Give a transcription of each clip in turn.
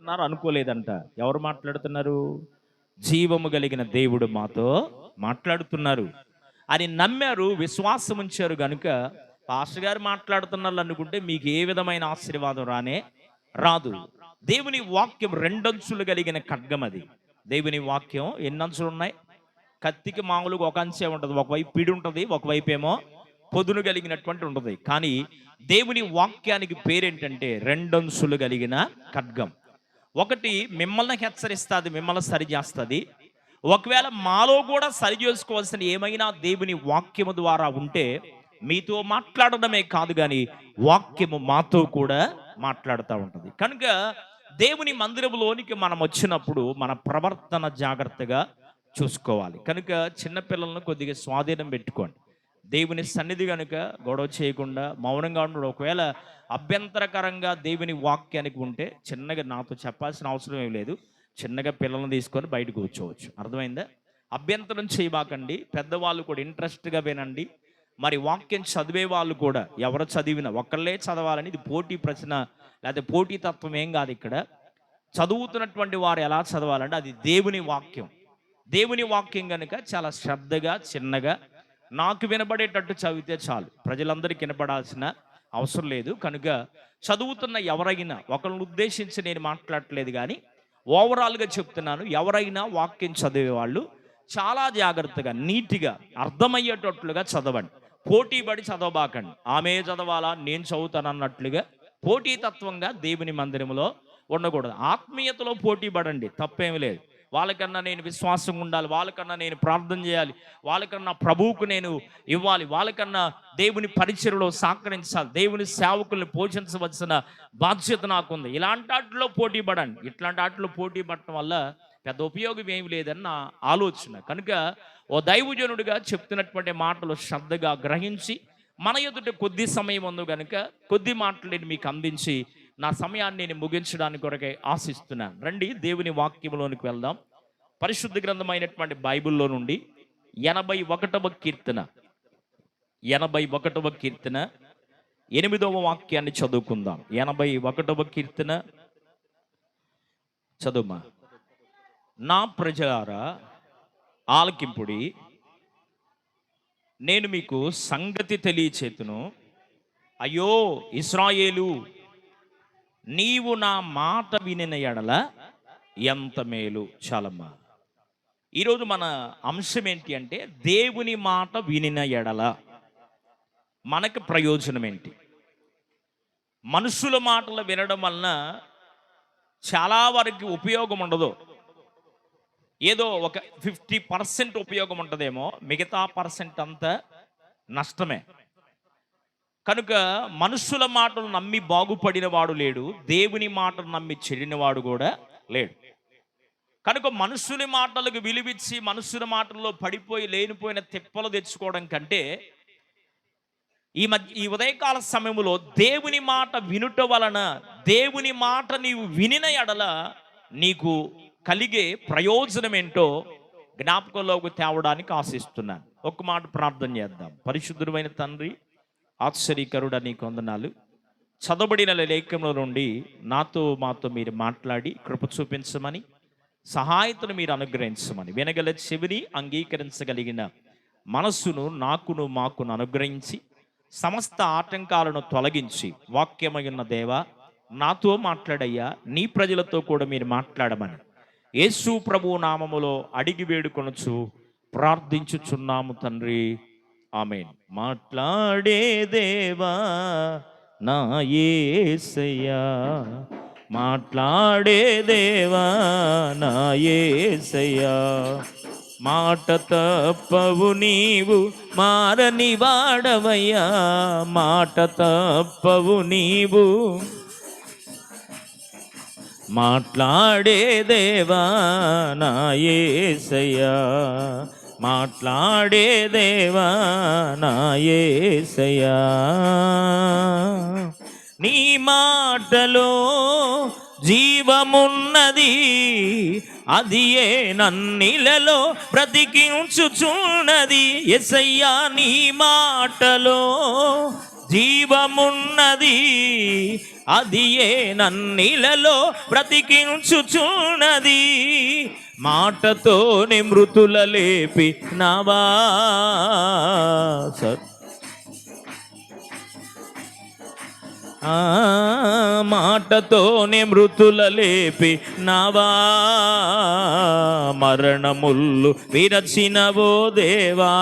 మాట్లాడుతున్నారు అనుకోలేదంట. ఎవరు మాట్లాడుతున్నారు? జీవము కలిగిన దేవుడు మాతో మాట్లాడుతున్నారు అని నమ్మారు, విశ్వాసం ఉంచారు. గనుక పాస్టర్ గారు మాట్లాడుతున్నారు అనుకుంటే మీకు ఏ విధమైన ఆశీర్వాదం రాదు. దేవుని వాక్యం రెండంచులు కలిగిన ఖడ్గం. అది దేవుని వాక్యం ఎన్ని అంచులు ఉన్నాయి? కత్తికి మామూలుగా ఒక అంచే ఉంటుంది, ఒకవైపు పిడి ఉంటుంది, ఒకవైపు ఏమో పొదును కలిగినటువంటి ఉంటుంది. కానీ దేవుని వాక్యానికి పేరేంటంటే రెండంచులు కలిగిన ఖడ్గం. ఒకటి మిమ్మల్ని హెచ్చరిస్తుంది, మిమ్మల్ని సరిచేస్తుంది. ఒకవేళ మాలో కూడా సరి చేసుకోవాల్సిన ఏమైనా దేవుని వాక్యము ద్వారా ఉంటే మీతో మాట్లాడడమే కాదు, కానీ వాక్యము మాతో కూడా మాట్లాడుతూ ఉంటుంది. కనుక దేవుని మందిరంలోనికి మనం వచ్చినప్పుడు మన ప్రవర్తన జాగ్రత్తగా చూసుకోవాలి. కనుక చిన్నపిల్లలను కొద్దిగా స్వాధీనం పెట్టుకోండి. దేవుని సన్నిధి కనుక గొడవ చేయకుండా మౌనంగా ఉండడం. ఒకవేళ అభ్యంతరకరంగా దేవుని వాక్యానికి ఉంటే చిన్నగా నాతో చెప్పాల్సిన అవసరం ఏం లేదు, చిన్నగా పిల్లల్ని తీసుకొని బయట కూర్చోవచ్చు. అర్థమైందా? అభ్యంతరం చేయబాకండి. పెద్దవాళ్ళు కూడా ఇంట్రెస్ట్గా వినండి. మరి వాక్యం చదివే వాళ్ళు కూడా ఎవరు చదివినా ఒకళ్ళే చదవాలని ఇది పోటీ ప్రశ్న లేకపోతే పోటీ తత్వం ఏం కాదు. ఇక్కడ చదువుతున్నటువంటి వారు ఎలా చదవాలంటే అది దేవుని వాక్యం. దేవుని వాక్యం కనుక చాలా శ్రద్ధగా చిన్నగా నాకు వినబడేటట్టు చదివితే చాలు. ప్రజలందరికీ వినపడాల్సిన అవసరం లేదు. కనుక చదువుతున్న ఎవరైనా, ఒకరిని ఉద్దేశించి నేను మాట్లాడట్లేదు కానీ ఓవరాల్గా చెప్తున్నాను, ఎవరైనా వాక్యం చదివేవాళ్ళు చాలా జాగ్రత్తగా నీట్గా అర్థమయ్యేటట్లుగా చదవండి. పోటీ పడి చదవబాకండి. ఆమె చదవాలా నేను చదువుతాను అన్నట్లుగా పోటీతత్వంగా దేవుని మందిరంలో ఉండకూడదు. ఆత్మీయతలో పోటీ పడండి, తప్పేమీ లేదు. వాళ్ళకన్నా నేను విశ్వాసంగా ఉండాలి, వాళ్ళకన్నా నేను ప్రార్థన చేయాలి, వాళ్ళకన్నా ప్రభువుకు నేను ఇవ్వాలి, వాళ్ళకన్నా దేవుని పరిచర్యలో సహకరించాలి, దేవుని సేవకుల్ని పోషించవలసిన బాధ్యత నాకుంది. ఇలాంటి వాటిలో పోటీ పడండి. ఇట్లాంటి వాటిలో పోటీ పడటం వల్ల పెద్ద ఉపయోగం ఏమి లేదని నా ఆలోచన. కనుక ఓ దైవజనుడిగా చెప్తున్నటువంటి మాటలు శ్రద్ధగా గ్రహించి మన ఎదుట కొద్ది సమయం ఉంది కనుక కొద్ది మాటలు నేను మీకు అందించి నా సమయాన్ని నేను ముగించడానికి కొరకే ఆశిస్తున్నాను. రండి దేవుని వాక్యంలోనికి వెళ్దాం. పరిశుద్ధ గ్రంథమైనటువంటి బైబిల్లో నుండి 81వ కీర్తన 8వ వాక్యాన్ని చదువుకుందాం. 81వ కీర్తన చదువుమా. నా ప్రజలారా ఆలకింపుడి, నేను మీకు సంగతి తెలియచేతును. అయ్యో ఇశ్రాయేలు, నీవు నా మాట వినిన ఎడల ఎంత మేలు. చాలమ్మా. ఈరోజు మన అంశం ఏంటి అంటే దేవుని మాట వినిన ఎడల మనకు ప్రయోజనం ఏంటి? మనుషుల మాటలు వినడం వలన చాలా వరకు ఉపయోగం ఉండదు. ఏదో ఒక 50% ఉపయోగం ఉంటుందేమో, మిగతా పర్సెంట్ అంతా నష్టమే. కనుక మనుషుల మాటలు నమ్మి బాగుపడిన వాడు లేడు, దేవుని మాటలు నమ్మి చెడినవాడు కూడా లేడు. కనుక మనుషుల మాటలకు విలువిచ్చి మనుషుల మాటల్లో పడిపోయి లేనిపోయిన తిప్పలు తెచ్చుకోవడం కంటే ఈ ఉదయకాల సమయంలో దేవుని మాట వినుట వలన, దేవుని మాట నీవు వినిన ఎడల నీకు కలిగే ప్రయోజనం ఏంటో జ్ఞాపకంలోకి తేవడానికి ఆశిస్తున్నాను. ఒక్క మాట ప్రార్థన చేద్దాం. పరిశుద్ధుడైన తండ్రి, ఆశ్చర్యకరుడా నీకు వందనాలు. చదవబడిన లేఖనంలో నుండి మాతో మీరు మాట్లాడి కృప చూపించమని, సహాయతను మీరు అనుగ్రహించమని, వినగల చెవిని అంగీకరించగలిగిన మనస్సును మాకును అనుగ్రహించి సమస్త ఆటంకాలను తొలగించి వాక్యమైన దేవా నాతో మాట్లాడయ్యా, నీ ప్రజలతో కూడా మీరు మాట్లాడమని యేసు ప్రభు నామములో అడిగి వేడుకొనుచు ప్రార్థించుచున్నాము తండ్రి, ఆమేన్. మాట్లాడే దేవా నా యేసయ్యా, మాట్లాడే దేవా నా యేసయ్యా, మాట తప్పవు నీవు మారని వాడవయ్యా, మాట తప్పవు నీవు, మాట్లాడే దేవా నా యేసయ్యా, మాట్లాడే దేవా నా యేసయ్యా. నీ మాటలో జీవమున్నది, అది ఏ నన్నిలలో బ్రతికించుచున్నది. యేసయ్యా నీ మాటలో జీవమున్నది, అది ఏ నన్నిలలో బ్రతికించుచున్నది. మాటతోనే మృతుల లేపి నవా మాటతోనే మృతుల లేపి నవా. మరణముళ్ళు విరచినవో దేవా,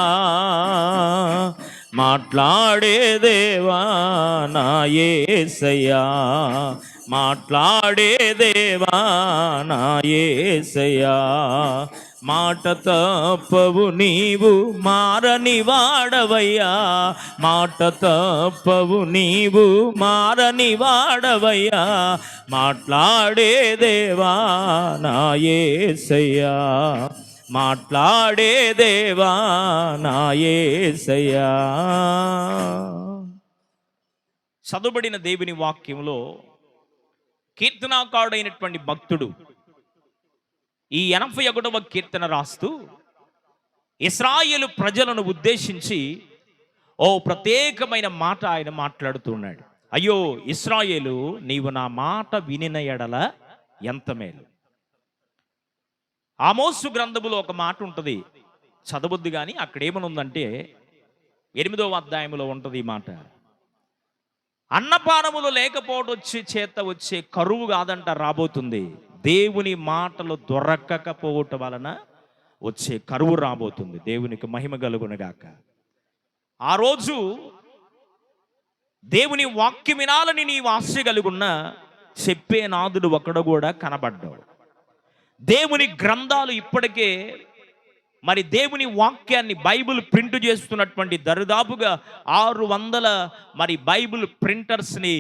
మాట్లాడే దేవా నా యేసయ్యా, మాట్లాడే దేవా నా యేసయ్యా. మాట తప్పవు నీవు మారని వాడవయ్యా, మాట తప్పవు నీవు మారని వాడవయ్యా. మాట్లాడే దేవా నా యేసయ్యా, మాట్లాడే దేవా నా యేసయ్యా. చదువుబడిన దేవుని వాక్యంలో కీర్తనాకారుడైనటువంటి భక్తుడు ఈ 81వ కీర్తన రాస్తూ ఇశ్రాయేలు ప్రజలను ఉద్దేశించి ఓ ప్రత్యేకమైన మాట ఆయన మాట్లాడుతున్నాడు. అయ్యో ఇశ్రాయేలు, నీవు నా మాట వినిన ఎడల ఎంత మేలు. ఆమోసు గ్రంథములో ఒక మాట ఉంటుంది, చదవద్దు కానీ అక్కడ ఏమనుందంటే 8వ అధ్యాయంలో ఉంటుంది ఈ మాట. అన్నపానములు లేకపోవడం చేత వచ్చే కరువు కాదంట రాబోతుంది, దేవుని మాటలు దొరకకపోవటం వలన వచ్చే కరువు రాబోతుంది. దేవునికి మహిమ కలుగునుగాక. ఆ రోజు దేవుని వాక్యం వినాలని నీవు ఆశ కలుగున్న చెప్పే నాదుడు ఒకడు కూడా కనబడ్డాడు. దేవుని గ్రంథాలు ఇప్పటికే మరి దేవుని వాక్యాన్ని బైబిల్ ప్రింట్ చేస్తున్నటువంటి దరిదాపుగా 600 మరి బైబిల్ ప్రింటర్స్ని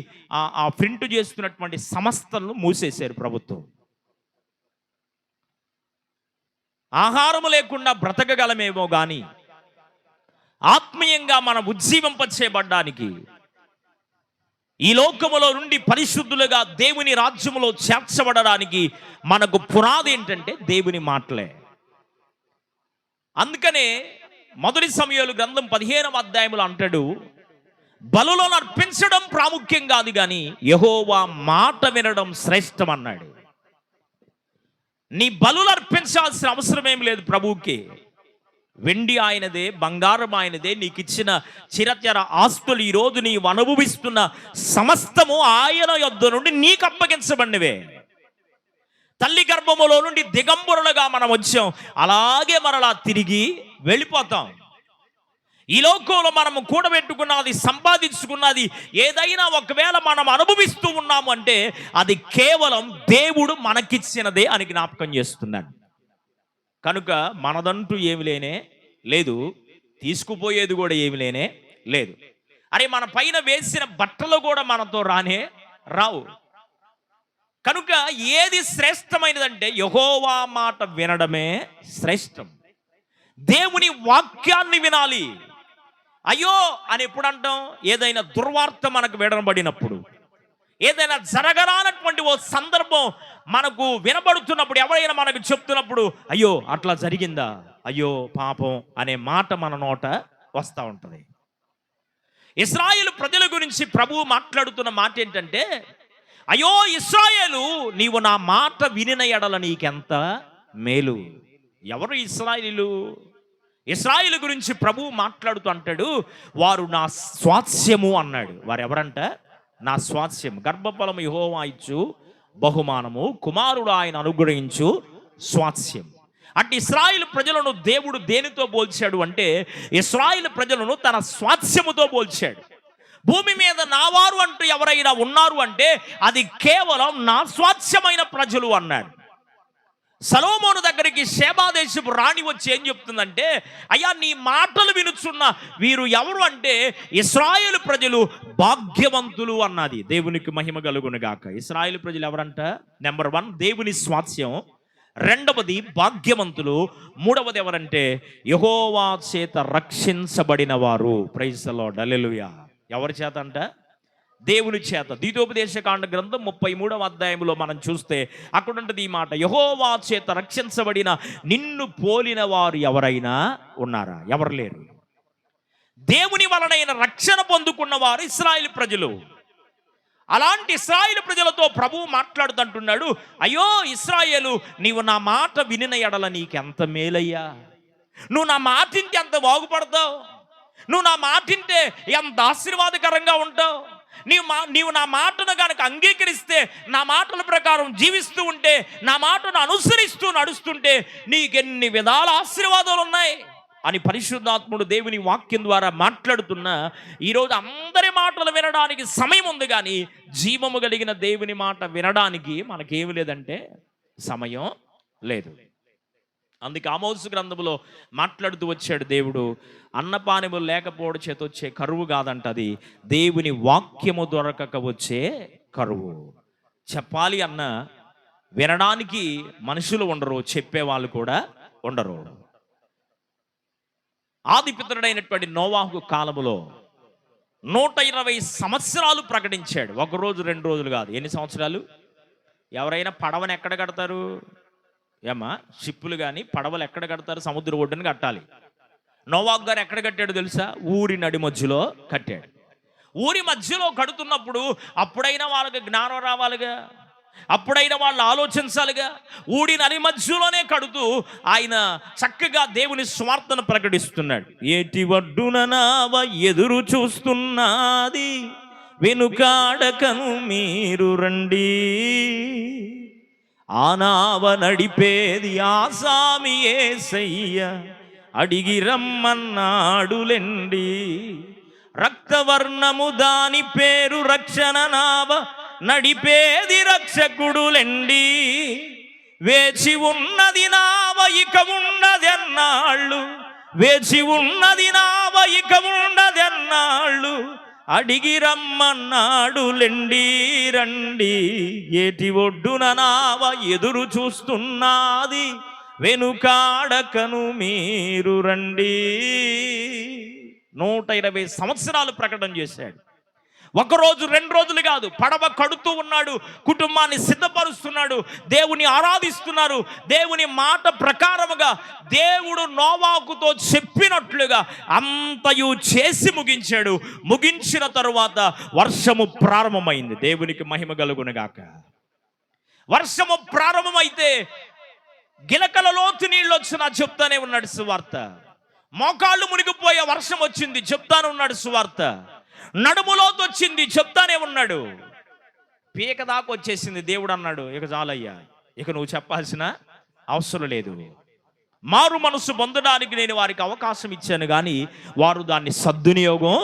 ఆ ప్రింట్ చేస్తున్నటువంటి సంస్థలను మూసేశారు ప్రభుత్వం. ఆహారము లేకుండా బ్రతకగలమేమో కానీ ఆత్మీయంగా మనం ఉజ్జీవింపచేయబడ్డానికి, ఈ లోకములో నుండి పరిశుద్ధులుగా దేవుని రాజ్యములో చేర్చబడడానికి మనకు పునాది ఏంటంటే దేవుని మాటలే. అందుకనే మొదటి సమూయేలు గ్రంథం 15వ అధ్యాయంలో అంటాడు, బలులను అర్పించడం ప్రాముఖ్యం కాదు కానీ యెహోవా మాట వినడం శ్రేష్టం అన్నాడు. నీ బలులు అర్పించాల్సిన అవసరం ఏం లేదు ప్రభువుకి. వెండి ఆయనదే, బంగారం ఆయనదే. నీకు ఇచ్చిన చిరచర ఆస్తులు, ఈరోజు నీవు అనుభవిస్తున్న సమస్తము ఆయన యొద్ద నుండి నీకు అప్పగించబడినవే. తల్లి గర్భములో నుండి దిగంబరులుగా మనం వచ్చాం, అలాగే మరలా తిరిగి వెళ్ళిపోతాం. ఈ లోకంలో మనము కూడబెట్టుకున్నది, సంపాదించుకున్నది ఏదైనా ఒకవేళ మనం అనుభవిస్తూ ఉన్నాము అంటే అది కేవలం దేవుడు మనకిచ్చినదే అని జ్ఞాపకం చేస్తున్నాను. కనుక మనదంటూ ఏమి లేనే లేదు, తీసుకుపోయేది కూడా ఏమి లేనే లేదు. అరే మన పైన వేసిన బట్టలు కూడా మనతో రానే రావు. కనుక ఏది శ్రేష్టమైనదంటే యెహోవా మాట వినడమే శ్రేష్టం. దేవుని వాక్యాన్ని వినాలి. అయ్యో అని ఎప్పుడు అంటాం? ఏదైనా దుర్వార్త మనకు వినబడినప్పుడు, ఏదైనా జరగరానటువంటి ఓ సందర్భం మనకు వినబడుతున్నప్పుడు, ఎవరైనా మనకు చెప్తున్నప్పుడు అయ్యో అట్లా జరిగిందా, అయ్యో పాపం అనే మాట మన నోట వస్తూ ఉంటుంది. ఇశ్రాయేలు ప్రజల గురించి ప్రభువు మాట్లాడుతున్న మాట ఏంటంటే, అయ్యో ఇశ్రాయేలు, నీవు నా మాట వినిన ఎడల నీకెంత మేలు. ఎవరు ఇశ్రాయేలు? ఇశ్రాయేలు గురించి ప్రభువు మాట్లాడుతూ అంటాడు, వారు నా స్వాస్యము అన్నాడు. వారు ఎవరంట? నా స్వాస్యం. గర్భఫలము యెహోవా ఇచ్చు బహుమానము, కుమారుడు ఆయన అనుగ్రహించు స్వాస్యం. అంటే ఇశ్రాయేలు ప్రజలను దేవుడు దేనితో పోల్చాడు అంటే, ఇశ్రాయేలు ప్రజలను తన స్వాస్యముతో పోల్చాడు. భూమి మీద నావారు అంటూ ఎవరైనా ఉన్నారు అంటే అది కేవలం నా స్వాస్యమైన ప్రజలు అన్నాడు. సొలొమోను దగ్గరికి షేబాదేశపు రాణి వచ్చి ఏం చెప్తుందంటే, అయ్యా నీ మాటలు వినుచున్న వీరు ఎవరు అంటే ఇశ్రాయేలు ప్రజలు భాగ్యవంతులు అన్నది. దేవునికి మహిమ కలుగును గాక. ఇశ్రాయేలు ప్రజలు ఎవరంట? నెంబర్ 1 దేవుని స్వాస్యం, 2వది భాగ్యవంతులు, 3వది ఎవరంటే యెహోవా చేత రక్షించబడిన వారు. ప్రైజ్ ది లార్డ్, హల్లెలూయా. ఎవరి చేత అంట? దేవుని చేత. ద్వితోపదేశకాండ గ్రంథం 33వ అధ్యాయంలో మనం చూస్తే అక్కడ ఉంటుంది ఈ మాట, యెహోవా చేత రక్షించబడిన నిన్ను పోలిన వారు ఎవరైనా ఉన్నారా? ఎవరు లేరు. దేవుని వలనైన రక్షణ పొందుకున్న వారు ఇశ్రాయేలు ప్రజలు. అలాంటి ఇశ్రాయేలు ప్రజలతో ప్రభువు మాట్లాడుతుంటున్నాడు, అయ్యో ఇశ్రాయేలు, నీవు నా మాట వినిన ఎడల నీకెంత మేలయ్యా, నువ్వు నా మాటింటే ఎంత బాగుపడతావు, నువ్వు నా మాటింటే ఎంత ఆశీర్వాదకరంగా ఉంటావు, నీవు నా మాటను కనుక అంగీకరిస్తే, నా మాటల ప్రకారం జీవిస్తూ ఉంటే, నా మాటను అనుసరిస్తూ నడుస్తుంటే నీకెన్ని విధాల ఆశీర్వాదాలు ఉన్నాయి అని పరిశుద్ధాత్ముడు దేవుని వాక్యం ద్వారా మాట్లాడుతున్నా. ఈరోజు అందరి మాటలు వినడానికి సమయం ఉంది, కానీ జీవము కలిగిన దేవుని మాట వినడానికి మనకేమి లేదంటే సమయం లేదు. అందుకే ఆమోసు గ్రంథములో మాట్లాడుతూ వచ్చాడు దేవుడు, అన్నపానములు లేకపోవడం చేత వచ్చే కరువు కాదంట, అది దేవుని వాక్యము దొరకక వచ్చే కరువు. చెప్పాలి అన్న వినడానికి మనుషులు ఉండరు, చెప్పేవాళ్ళు కూడా ఉండరు. ఆదిపితరుడైనటువంటి నోవాహు కాలములో 120 సంవత్సరాలు ప్రకటించాడు. ఒక రోజు 2 రోజులు కాదు, ఎన్ని సంవత్సరాలు? ఎవరైనా పడవను ఎక్కడ కడతారు? ఏమా షిప్పులు కానీ పడవలు ఎక్కడ కడతారు? సముద్ర ఒడ్డును కట్టాలి. నోవాహు గారు ఎక్కడ కట్టాడు తెలుసా? ఊరి నడి మధ్యలో కట్టాడు. ఊరి మధ్యలో కడుతున్నప్పుడు అప్పుడైనా వాళ్ళకి జ్ఞానం రావాలిగా, అప్పుడైనా వాళ్ళు ఆలోచించాలిగా. ఊడి నది మధ్యలోనే కడుతూ ఆయన చక్కగా దేవుని స్వార్థను ప్రకటిస్తున్నాడు. ఏటి ఒడ్డున నావ ఎదురు చూస్తున్నది, వెనుకాడకను మీరు రండి, ఆ నావ నడిపేది ఆసామి యేసయ్య, అడిగి రమ్మన్నాడులెండి, రక్తవర్ణము దాని పేరు రక్షణ నావ, నడిపేది రక్షకుడులెండి, వేచి ఉన్నది నావ ఇక ఉన్నది అన్నాళ్ళు, వేచి ఉన్నది నావ ఇక ఉన్నది అన్నాళ్ళు, అడిగి రమ్మన్నాడులెండి రండి, ఏటి ఒడ్డున నావ ఎదురు చూస్తున్నది, వెనుకాడకను మీరు రండి. 120 సంవత్సరాలు ప్రకటన చేశాడు. ఒకరోజు 2 రోజులు కాదు, పడవ కడుతూ ఉన్నాడు, కుటుంబాన్ని సిద్ధపరుస్తున్నాడు, దేవుని ఆరాధిస్తున్నారు. దేవుని మాట ప్రకారముగా దేవుడు నోవాహుతో చెప్పినట్లుగా అంతయు చేసి ముగించాడు. ముగించిన తరువాత వర్షము ప్రారంభమైంది. దేవునికి మహిమ కలుగునుగాక. వర్షము ప్రారంభమైతే గిలకల లోతు నీళ్ళు వచ్చినా చెప్తానే ఉన్నాడు సువార్త. మోకాళ్ళు మునిగిపోయే వర్షం వచ్చింది, చెప్తానే ఉన్నాడు సువార్త. నడుములోతు వచ్చింది, చెప్తానే ఉన్నాడు. పీక దాకా వచ్చేసింది. దేవుడు అన్నాడు, ఇక చాలయ్యా, ఇక నువ్వు చెప్పాల్సిన అవసరం లేదు. మారు మనసు పొందడానికి నేను వారికి అవకాశం ఇచ్చాను, కానీ వారు దాన్ని సద్వినియోగం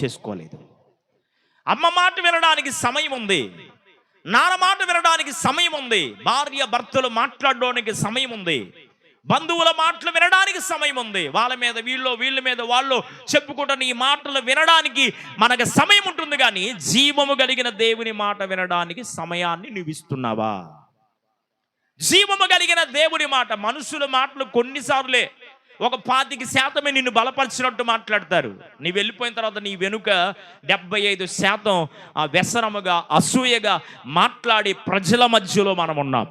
చేసుకోలేదు. అమ్మ మాట వినడానికి సమయం ఉంది, నాన్న మాట వినడానికి సమయం ఉంది, భార్య భర్తలు మాట్లాడడానికి సమయం ఉంది, బంధువుల మాటలు వినడానికి సమయం ఉంది, వాళ్ళ మీద వీళ్ళ మీద వాళ్ళు చెప్పుకుంటున్న ఈ మాటలు వినడానికి మనకు సమయం ఉంటుంది, కానీ జీవము కలిగిన దేవుని మాట వినడానికి సమయాన్ని నువ్వు ఇస్తున్నావా? జీవము కలిగిన దేవుని మాట. మనుషుల మాటలు కొన్నిసార్లే ఒక 25% నిన్ను బలపరిచినట్టు మాట్లాడతారు. నీ వెళ్ళిపోయిన తర్వాత నీ వెనుక 75% వ్యసనముగా, అసూయగా మాట్లాడే ప్రజల మధ్యలో మనం ఉన్నాం.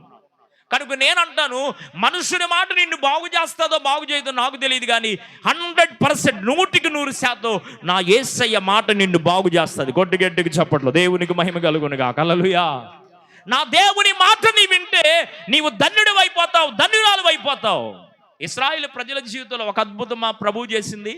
కనుక నేనంటాను, మనుషుని మాట నిన్ను బాగు చేస్తుందో బాగు చేయదో నాకు తెలియదు, కానీ 100% 100% నా యేసయ్య మాట నిన్ను బాగు చేస్తుంది. గొడ్డుగడ్డికి చెప్పట్లో దేవునికి మహిమ కలుగునుగాక. హల్లెలూయా. నా దేవుని మాట నీ వింటే నీవు ధన్యుడు అయిపోతావు, ధన్యురాలు అయిపోతావు. ఇశ్రాయేలు ప్రజల జీవితంలో ఒక అద్భుతం మా ప్రభువు చేసింది.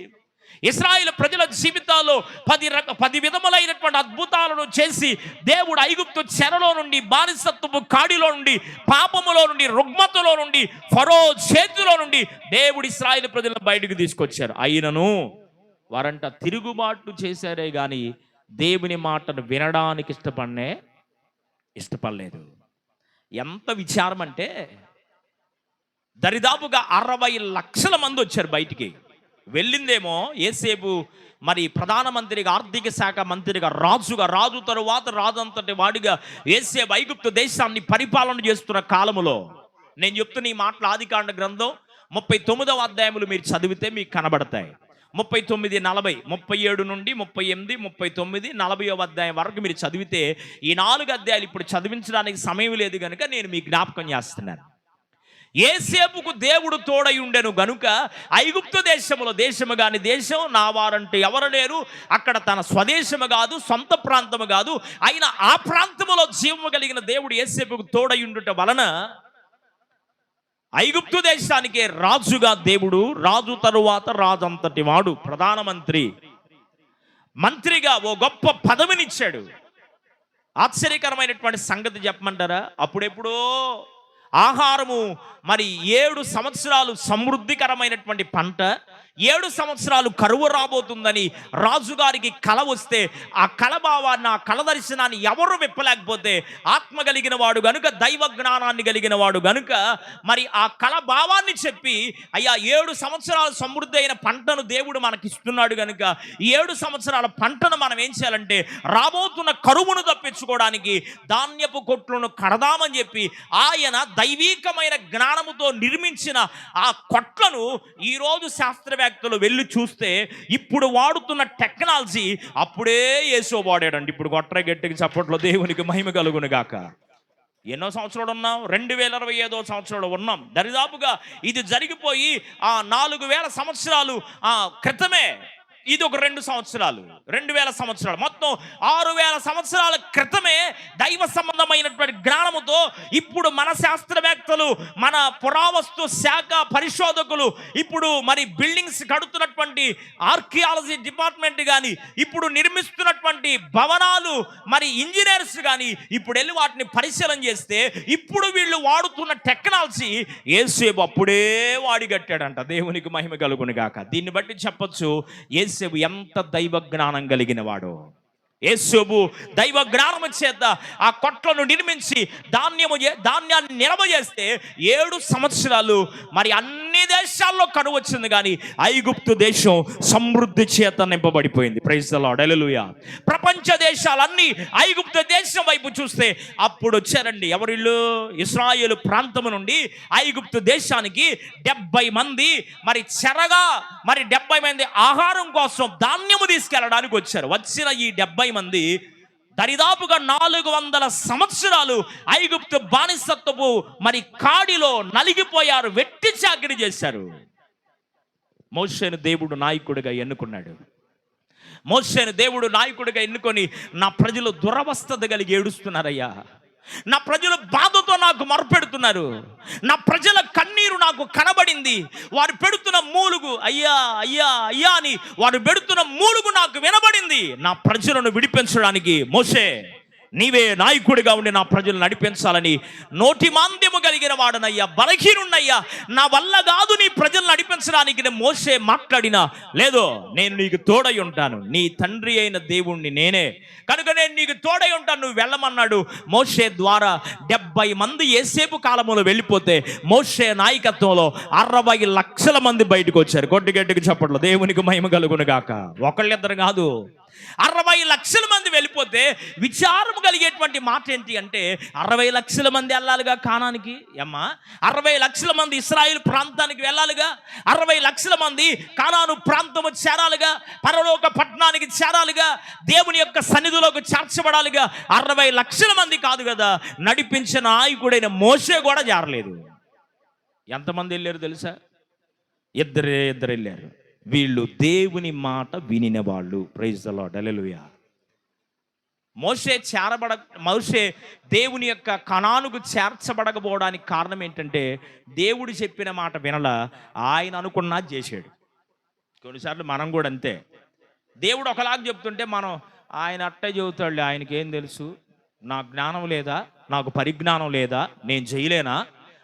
ఇశ్రాయేలు ప్రజల జీవితాల్లో 10 విధములైనటువంటి అద్భుతాలను చేసి దేవుడు ఐగుప్తు చెరలో నుండి, బానిసత్వపు కాడిలో నుండి, పాపములో నుండి, రుగ్మతలో నుండి, ఫరో చేతిలో నుండి దేవుడు ఇశ్రాయేలు ప్రజలను బయటకు తీసుకొచ్చారు. అయినను వారంట తిరుగుబాటు చేశారే కానీ దేవుని మాటను వినడానికి ఇష్టపడలేదు. ఎంత విచారం అంటే, దరిదాపుగా 60 లక్షల మంది వచ్చారు బయటికి. వెళ్ళిందేమో ఏసేపు మరి ప్రధానమంత్రిగా, ఆర్థిక శాఖ మంత్రిగా, రాజు తరువాత రాజంతటి వాడిగా ఏసేపు ఐగుప్తు దేశాన్ని పరిపాలన చేస్తున్న కాలములో, నేను చెప్తున్న ఈ మాటలు ఆదికాండ గ్రంథం 39వ అధ్యాయములు మీరు చదివితే మీకు కనబడతాయి. 39, 40, 37 నుండి 38, 39, 40వ అధ్యాయం వరకు మీరు చదివితే, ఈ 4 అధ్యాయాలు ఇప్పుడు చదివించడానికి సమయం లేదు కనుక నేను మీ జ్ఞాపకం చేస్తున్నాను. యేసేపుకు దేవుడు తోడై ఉండెను గనుక ఐగుప్తు దేశము కాని దేశం నా వారంటే ఎవరు లేరు, అక్కడ తన స్వదేశము కాదు, సొంత ప్రాంతము కాదు, అయినా ఆ ప్రాంతములో జీవము కలిగిన దేవుడు యేసేపుకు తోడై ఉండుట వలన ఐగుప్తు దేశానికి రాజుగా దేవుడు, రాజు తరువాత రాజంతటి వాడు, ప్రధానమంత్రి, మంత్రిగా ఓ గొప్ప పదవినిచ్చాడు. ఆశ్చర్యకరమైనటువంటి సంగతి చెప్పమంటారా? అప్పుడెప్పుడో ఆహారము మరి 7 సంవత్సరాలు సమృద్ధికరమైనటువంటి పంట, 7 సంవత్సరాలు కరువు రాబోతుందని రాజుగారికి కల వస్తే ఆ కల భావాన్ని, ఆ కల దర్శనాన్ని ఎవరు విప్పలేకపోతే ఆత్మ కలిగిన వాడు గనుక, దైవ జ్ఞానాన్ని కలిగిన వాడు గనుక మరి ఆ కల భావాన్ని చెప్పి, అయ్యా 7 సంవత్సరాలు సమృద్ధి అయిన పంటను దేవుడు మనకి ఇస్తున్నాడు గనుక ఈ 7 సంవత్సరాల పంటను మనం ఏం చేయాలంటే రాబోతున్న కరువును తప్పించుకోవడానికి ధాన్యపు కొట్లను కడదామని చెప్పి ఆయన దైవీకమైన జ్ఞానముతో నిర్మించిన ఆ కొట్లను ఈరోజు శాస్త్రవేత్తలు వెళ్ళి చూస్తే ఇప్పుడు వాడుతున్న టెక్నాలజీ అప్పుడే యేసు వాడాడండి. ఇప్పుడు కొట్ర గట్టికి చప్పట్లో దేవునికి మహిమ కలుగును గాక. ఎన్నో సంవత్సరాలు ఉన్నాం? 2025వ సంవత్సరంలో ఉన్నాం. దరిదాపుగా ఇది జరిగిపోయి 4000 సంవత్సరాలు క్రితమే. ఇది ఒక 2 సంవత్సరాలు, 2000 సంవత్సరాలు, మొత్తం 6000 సంవత్సరాల క్రితమే దైవ సంబంధమైనటువంటి జ్ఞానముతో ఇప్పుడు మన శాస్త్రవేత్తలు, మన పురావస్తు శాఖ పరిశోధకులు, ఇప్పుడు మరి బిల్డింగ్స్ కడుతున్నటువంటి ఆర్కియాలజీ డిపార్ట్మెంట్ కానీ, ఇప్పుడు నిర్మిస్తున్నటువంటి భవనాలు మరి ఇంజనీర్స్ కానీ ఇప్పుడు వెళ్ళి వాటిని పరిశీలన చేస్తే ఇప్పుడు వీళ్ళు వాడుతున్న టెక్నాలజీ యేసేపు అప్పుడే వాడి కట్టాడంట. దేవునికి మహిమ కలుగును గాక. దీన్ని బట్టి చెప్పొచ్చు యేసేపు ఎంత దైవ జ్ఞానం కలిగిన వాడు. యేసేపు దైవ జ్ఞానము చేత ఆ కొట్లను నిర్మించి ధాన్యాన్ని నిలవజేస్తే 7 సంవత్సరాలు మరి అన్ని దేశాల్లో కరువు వచ్చింది, కానీ ఐగుప్తు దేశం సమృద్ధి చేత నింపబడిపోయింది. ప్రైజ్ ది లార్డ్, హల్లెలూయా. ప్రపంచ దేశాలన్నీ ఐగుప్తు దేశం వైపు చూస్తే అప్పుడు వచ్చారండి. ఎవరిళ్ళు? ఇశ్రాయేలు ప్రాంతము నుండి ఐగుప్తు దేశానికి 70 మంది మరి చెరగా మరి 70 మంది ఆహారం కోసం ధాన్యము తీసుకెళ్ళడానికి వచ్చారు. వచ్చిన ఈ 70 మంది దరిదాపుగా 400 సంవత్సరాలు ఐగుప్తు బానిసత్వపు మరి కాడిలో నలిగిపోయారు, వెట్టి చాకిరీ చేశారు. మోషేను దేవుడు నాయకుడిగా ఎన్నుకున్నాడు. మోషేను దేవుడు నాయకుడిగా ఎన్నుకొని, నా ప్రజలు దురవస్థత కలిగి ఏడుస్తున్నారయ్యా, నా ప్రజలు బాధతో నాకు మొరపెడుతున్నారు, నా ప్రజల కన్నీరు నాకు కనబడింది, వారు పెడుతున్న మూలుగు అయ్యా అయ్యా అయ్యా అని వారు పెడుతున్న మూలుగు నాకు వినబడింది. నా ప్రజలను విడిపించడానికి మోషే నీవే నాయకుడిగా ఉండి నా ప్రజలు నడిపించాలని, నోటి మాంద్యము కలిగిన వాడనయ్యా, బలహీనున్నయ్యా, నా వల్ల కాదు నీ ప్రజలు నడిపించడానికి నేను మోషే మాట్లాడినా లేదో, నేను నీకు తోడై ఉంటాను, నీ తండ్రి అయిన దేవుణ్ణి నేనే కనుక నేను నీకు తోడై ఉంటాను, నువ్వు వెళ్ళమన్నాడు. మోషే ద్వారా 70 మంది యేసేపు కాలంలో వెళ్ళిపోతే మోషే నాయకత్వంలో 60 లక్షల మంది బయటకు వచ్చారు. గట్టికి చెప్పట్లో దేవునికి మహిమ కలుగును గాక. ఒకళ్ళిద్దరు కాదు, 60 లక్షల మంది వెళ్ళిపోతే విచారం కలిగేటువంటి మాట ఏంటి అంటే 60 లక్షల మంది వెళ్ళాలిగా కానానికి. అమ్మా 60 లక్షల మంది ఇశ్రాయేలు ప్రాంతానికి వెళ్ళాలిగా, 60 లక్షల మంది కానాను ప్రాంతము చేరాలిగా, పరలోక పట్టణానికి చేరాలిగా, దేవుని యొక్క సన్నిధిలోకి చేర్చబడాలిగా. 60 లక్షల మంది కాదు కదా, నడిపించిన నాయకుడైన మోషే కూడా చేరలేదు. ఎంతమంది వెళ్ళారు తెలుసా? ఇద్దరు వెళ్ళారు. వీళ్ళు దేవుని మాట వినిన వాళ్ళు. ప్రైజ్ ది లార్డ్, హల్లెలూయా. మోషే దేవుని యొక్క కనానుకు చేర్చబడకపోవడానికి కారణం ఏంటంటే దేవుడు చెప్పిన మాట వినల, ఆయన అనుకున్నా చేశాడు. కొన్నిసార్లు మనం కూడా అంతే, దేవుడు ఒకలాగా చెప్తుంటే మనం ఆయన అట్టే చెబుతాడు, ఆయనకేం తెలుసు, నాకు జ్ఞానం లేదా, నాకు పరిజ్ఞానం లేదా, నేను చేయలేనా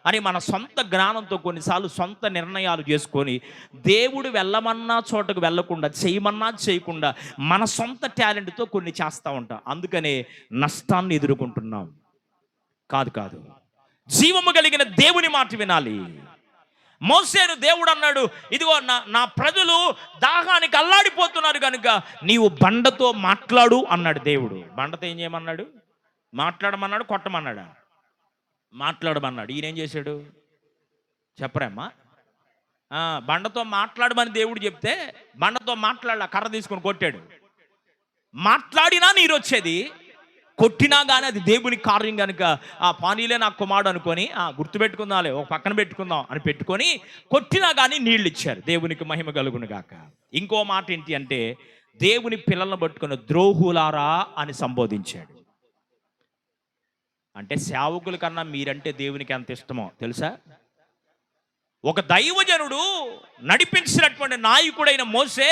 అని మన సొంత జ్ఞానంతో కొన్నిసార్లు సొంత నిర్ణయాలు చేసుకొని దేవుడు వెళ్ళమన్నా చోటకు వెళ్ళకుండా, చేయమన్నా చేయకుండా మన సొంత టాలెంట్తో కొన్ని చేస్తూ ఉంటాం. అందుకనే నష్టాన్ని ఎదుర్కొంటున్నాం. కాదు, జీవము కలిగిన దేవుని మాట వినాలి. మోసేను దేవుడు అన్నాడు, ఇదిగో నా ప్రజలు దాహానికి అల్లాడిపోతున్నారు కనుక నీవు బండతో మాట్లాడు అన్నాడు దేవుడు. బండతో ఏం చేయమన్నాడు? మాట్లాడమన్నాడు, కొట్టమన్నాడా? మాట్లాడమన్నాడు. ఈయనేం చేశాడు చెప్పరేమ్మా? బండతో మాట్లాడమని దేవుడు చెప్తే బండతో మాట్లాడాల, కర్ర తీసుకొని కొట్టాడు. మాట్లాడినా నీరు వచ్చేది, కొట్టినా కానీ అది దేవుని కార్యం కనుక ఆ పానీలే నా కుమారుడు అనుకొని గుర్తుపెట్టుకుందాంలే, ఒక పక్కన పెట్టుకుందాం అని పెట్టుకొని కొట్టినా కానీ నీళ్ళు ఇచ్చారు. దేవునికి మహిమ కలుగును గాక. ఇంకో మాట ఏంటి అంటే, దేవుని పిల్లలను పట్టుకుని ద్రోహులారా అని సంబోధించాడు. అంటే సేవకుల కన్నా మీరంటే దేవునికి ఎంత ఇష్టమో తెలుసా? ఒక దైవజనుడు నడిపించినటువంటి నాయకుడైన మోషే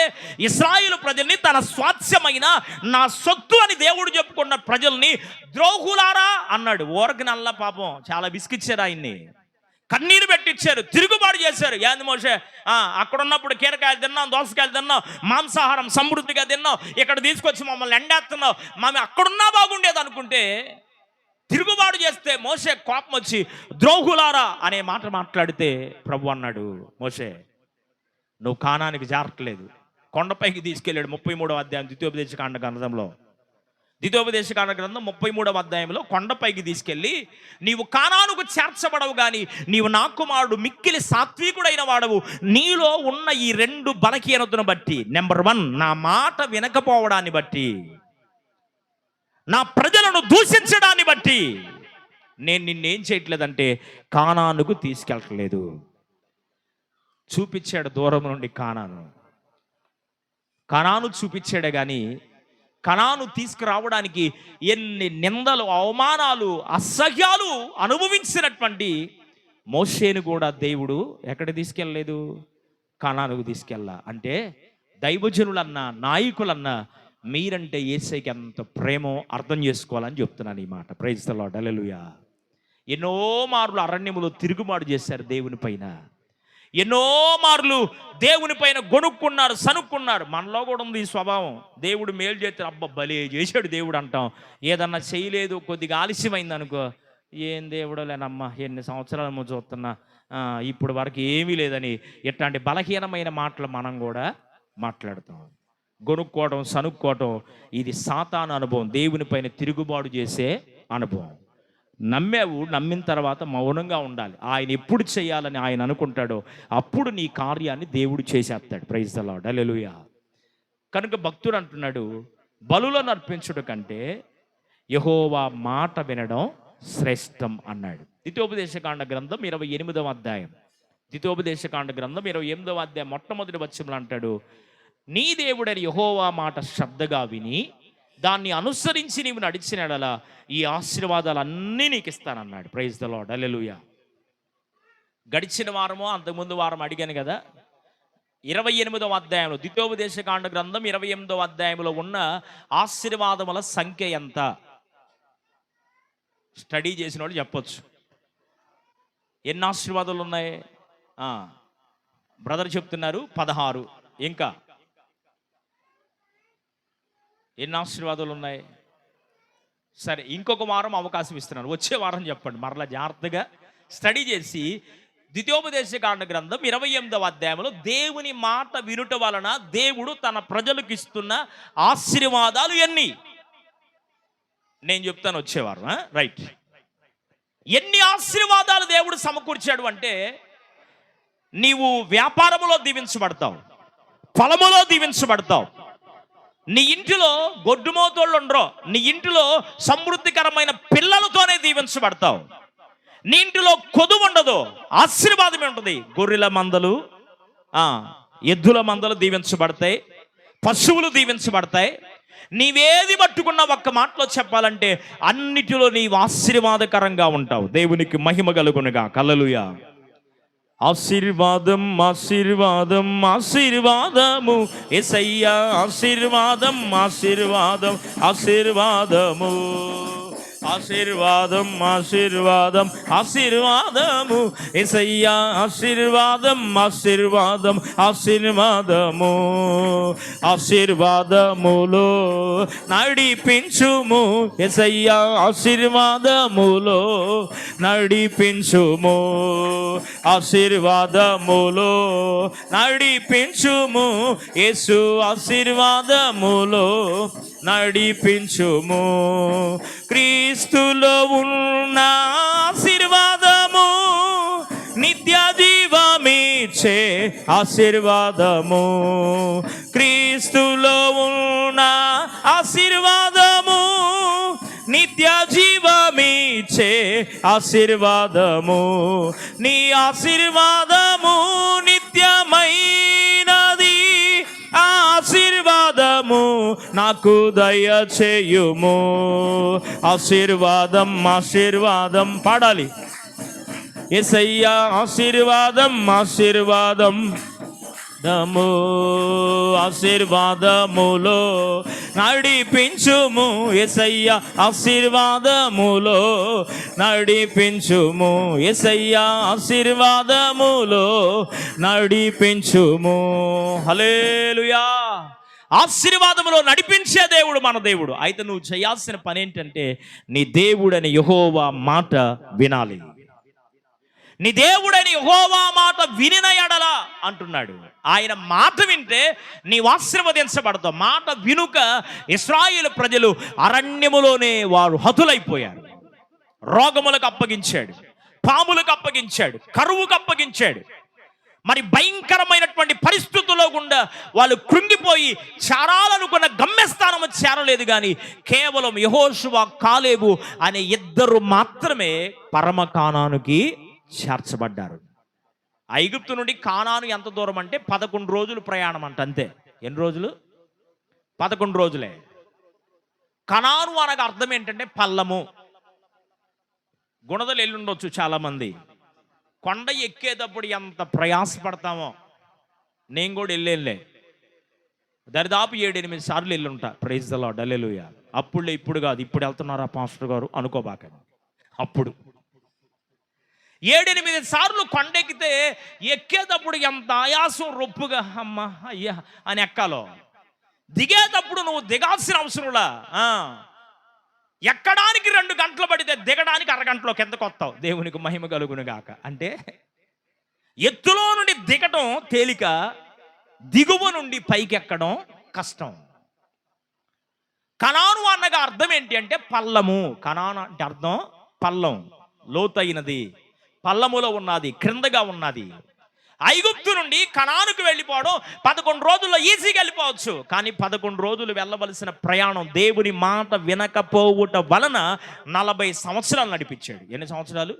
ఇశ్రాయేలు ప్రజల్ని తన స్వాస్థ్యమైన నా సొత్తు అని దేవుడు చెప్పుకున్న ప్రజల్ని ద్రోహులారా అన్నాడు. ఊరకనల్లా పాపం చాలా విసిగిచ్చారు, ఆయన్ని కన్నీరు పెట్టించారు, తిరుగుబాటు చేశారు. ఏంది మోషే, అక్కడ ఉన్నప్పుడు కీరకాయలు తిన్నాం, దోసకాయలు తిన్నాం, మాంసాహారం సమృద్ధిగా తిన్నాం, ఇక్కడ తీసుకొచ్చి మమ్మల్ని ఎండేస్తున్నావు, మేము అక్కడున్నా బాగుండేది అనుకుంటే తిరుగుబాటు చేస్తే మోషే కోపం వచ్చి ద్రోహులారా అనే మాట మాట్లాడితే ప్రభు అన్నాడు, మోషే నువ్వు కానానికి జారట్లేదు. కొండపైకి తీసుకెళ్ళాడు. 33వ అధ్యాయం ద్వితీయోపదేశకాండ గ్రంథంలో 33వ అధ్యాయంలో కొండపైకి తీసుకెళ్ళి, నీవు కానానుకు చేర్చబడవు కానీ నీవు నా కుమారుడు మిక్కిలి సాత్వికుడైన వాడవు, నీలో ఉన్న ఈ 2 బలహీనతను బట్టి, నెంబర్ 1 నా మాట వినకపోవడాన్ని బట్టి, నా ప్రజలను దూషించడాన్ని బట్టి నేను నిన్నేం చేయట్లేదంటే కానానుకు తీసుకెళ్ళట్లేదు. చూపించాడు దూరం నుండి కానాను చూపించాడే కానీ కనాను తీసుకురావడానికి ఎన్ని నిందలు, అవమానాలు, అసహ్యాలు అనుభవించినటువంటి మోషేను కూడా దేవుడు ఎక్కడ తీసుకెళ్ళలేదు? కనానుకు తీసుకెళ్ళా. అంటే దైవజనులన్నా నాయకులన్నా మీరంటే యేసయ్యకి ఎంత ప్రేమో అర్థం చేసుకోవాలని చెప్తున్నాను ఈ మాట. ప్రైజ్ ది లార్డ్, హల్లెలూయా. ఎన్నో మార్లు అరణ్యములో తిరుగుబాటు చేశారు దేవుని పైన, ఎన్నో మార్లు దేవుని పైన గొనుక్కున్నారు, సనుక్కున్నారు. మనలో కూడా ఉంది ఈ స్వభావం. దేవుడు మేలు చేస్తే అబ్బా భలే చేశాడు దేవుడు అంటాం. ఏదన్నా చేయలేదు, కొద్దిగా ఆలస్యమైంది అనుకో, ఏం దేవుడో లేనమ్మా, ఎన్ని సంవత్సరాలు చూస్తున్నా ఇప్పుడు వరకు ఏమీ లేదని ఇట్లాంటి బలహీనమైన మాటలు మనం కూడా మాట్లాడుతాం. గొనుక్కోవడం, సనుక్కోవడం ఇది సాతాను అనుభవం, దేవుని పైన తిరుగుబాటు చేసే అనుభవం. నమ్మిన తర్వాత మౌనంగా ఉండాలి. ఆయన ఎప్పుడు చేయాలని ఆయన అనుకుంటాడో అప్పుడు నీ కార్యాన్ని దేవుడు చేసేస్తాడు. Praise the lord, hallelujah. కనుక భక్తుడు అంటున్నాడు, బలులను అర్పించుట కంటే యెహోవా మాట వినడం శ్రేష్టం అన్నాడు. ద్వితీయోపదేశకాండ గ్రంథం 28వ అధ్యాయం మొట్టమొదటి వచనంలో అంటాడు, నీ దేవుడని యెహోవా మాట శ్రద్ధగా విని దాన్ని అనుసరించి నీవు నడిచిన యెడల ఈ ఆశీర్వాదాలన్నీ నీకు ఇస్తానన్నాడు. ప్రైజ్ ది లార్డ్, హల్లెలూయా. గడిచిన వారమో అంతకుముందు వారం అడిగాను కదా, 28వ అధ్యాయంలో ద్వితీయోపదేశకాండ గ్రంథం 28వ అధ్యాయంలో ఉన్న ఆశీర్వాదముల సంఖ్య ఎంత? స్టడీ చేసిన వాళ్ళు చెప్పొచ్చు. ఎన్ని ఆశీర్వాదాలు ఉన్నాయి? బ్రదర్ చెప్తున్నారు 16. ఇంకా ఎన్ని ఆశీర్వాదాలు ఉన్నాయి? సరే, ఇంకొక వారం అవకాశం ఇస్తున్నాను, వచ్చే వారం చెప్పండి. మరలా జాగ్రత్తగా స్టడీ చేసి ద్వితీయోపదేశకాండ గ్రంథం 28వ అధ్యాయంలో దేవుని మాట వినుట వలన దేవుడు తన ప్రజలకు ఇస్తున్న ఆశీర్వాదాలు ఎన్ని? నేను చెప్తాను వచ్చేవారం. రైట్. ఎన్ని ఆశీర్వాదాలు దేవుడు సమకూర్చాడు అంటే, నీవు వ్యాపారములో దీవించబడతావు, ఫలములో దీవించబడతావు, నీ ఇంటిలో గొడ్డుమోతోళ్ళు ఉండరు, నీ ఇంటిలో సమృద్ధికరమైన పిల్లలతోనే దీవించబడతావు, నీ ఇంటిలో కొదువు ఉండదు, ఆశీర్వాదమే ఉంటుంది. గొర్రెల మందలు, ఎద్దుల మందలు దీవించబడతాయి, పశువులు దీవించబడతాయి. నీవేది పట్టుకున్నా ఒక్క మాటలో చెప్పాలంటే అన్నిటిలో నీవు ఆశీర్వాదకరంగా ఉంటావు. దేవునికి మహిమ కలుగునుగా. హల్లెలూయా. ఆశీర్వాదం, ఆశీర్వాదం, ఆశీర్వాదము యేసయ్యా, ఆశీర్వాదం, ఆశీర్వాదం, ఆశీర్వాదము, ఆశీర్వాదం, ఆశీర్వాదం, ఆశీర్వాదము యేసయ్యా, ఆశీర్వాదం, ఆశీర్వాదం, ఆశీర్వాదము, ఆశీర్వాదములో నడిపించుము యేసయ్యా, ఆశీర్వాదములో నడిపించుము, ఆశీర్వాదములో నడిపించుము యేసు, ఆశీర్వాదములో నడిపించుము. క్రీస్తులో ఉన్న ఆశీర్వాదము నిత్య జీవమిచ్చే ఆశీర్వాదము, క్రీస్తులో ఉన్న ఆశీర్వాదము నిత్య జీవమిచ్చే ఆశీర్వాదము, నీ ఆశీర్వాదము నిత్యమైనది. ఆశీర్వాదము నాకు దయచేయుము. ఆశీర్వాదం ఆశీర్వాదం పాడాలి. యేసయ్యా ఆశీర్వాదం ఆశీర్వాదం దము, ఆశీర్వాదములో నడిపించుము. యేసయ్యా ఆశీర్వాదములో నడిపించుము. యేసయ్యా ఆశీర్వాదములో నడిపించుము. హల్లెలూయా. ఆశీర్వాదములో నడిపించే దేవుడు మన దేవుడు. అయితే నువ్వు చేయాల్సిన పని ఏంటంటే నీ దేవుడని యెహోవా మాట వినాలి. నీ దేవుడని యెహోవా మాట వినిన ఎడల అంటున్నాడు. ఆయన మాట వింటే నీవు ఆశీర్వదించబడతావు. మాట వినుక ఇశ్రాయేలు ప్రజలు అరణ్యములోనే వారు హతులైపోయారు. రోగములకు అప్పగించాడు, పాములకు అప్పగించాడు, కరువుకు అప్పగించాడు. మరి భయంకరమైనటువంటి పరిస్థితుల్లో గుండా వాళ్ళు కృంగిపోయి చేరాలనుకున్న గమ్యస్థానము చేరలేదు. కానీ కేవలం యెహోషువ కాలేబు అనే ఇద్దరు మాత్రమే పరమ కానానుకి చేర్చబడ్డారు. ఐగుప్తు నుండి కానాను ఎంత దూరం అంటే 11 రోజులు ప్రయాణం అంట, అంతే. ఎన్ని రోజులు? 11 రోజులే. కనాను అనగా అర్థం ఏంటంటే పల్లము. గుణదలు ఎల్లుండొచ్చు చాలా మంది. కొండ ఎక్కేటప్పుడు ఎంత ప్రయాసపడతామో. నేను కూడా వెళ్ళేళ్ళే, దరిదాపు 7-8 సార్లు వెళ్ళుంటా. ప్రైజ్ ద లార్డ్, హల్లెలూయా. అప్పుడులే, ఇప్పుడు కాదు. ఇప్పుడు వెళ్తున్నారా పాస్టర్ గారు అనుకోబాకండి. అప్పుడు 7-8 సార్లు కొండెక్కితే ఎక్కేటప్పుడు ఎంత ఆయాసం, రొప్పుగా అమ్మ అయ్యా అని ఎక్కాలో. దిగేటప్పుడు నువ్వు దిగాల్సిన అవసరంలా. ఎక్కడానికి 2 గంటలు పడితే దిగడానికి అరగంటలో కిందకు వస్తావు. దేవునికి మహిమ కలుగును గాక. అంటే ఎత్తులో నుండి దిగటం తేలిక, దిగువ నుండి పైకి ఎక్కడం కష్టం. కనాను అన్నగా అర్థం ఏంటి అంటే పల్లము. కనాను అంటే అర్థం పల్లం, లోతైనది, పల్లములో ఉన్నది, క్రిందగా ఉన్నది. ఐగుప్తు నుండి కనానుకు వెళ్ళిపోవడం 11 రోజుల్లో ఈజీగా వెళ్ళిపోవచ్చు. కానీ 11 రోజులు వెళ్ళవలసిన ప్రయాణం దేవుని మాట వినకపోవుట వలన 40 సంవత్సరాలు నడిపించాడు. ఎన్ని సంవత్సరాలు?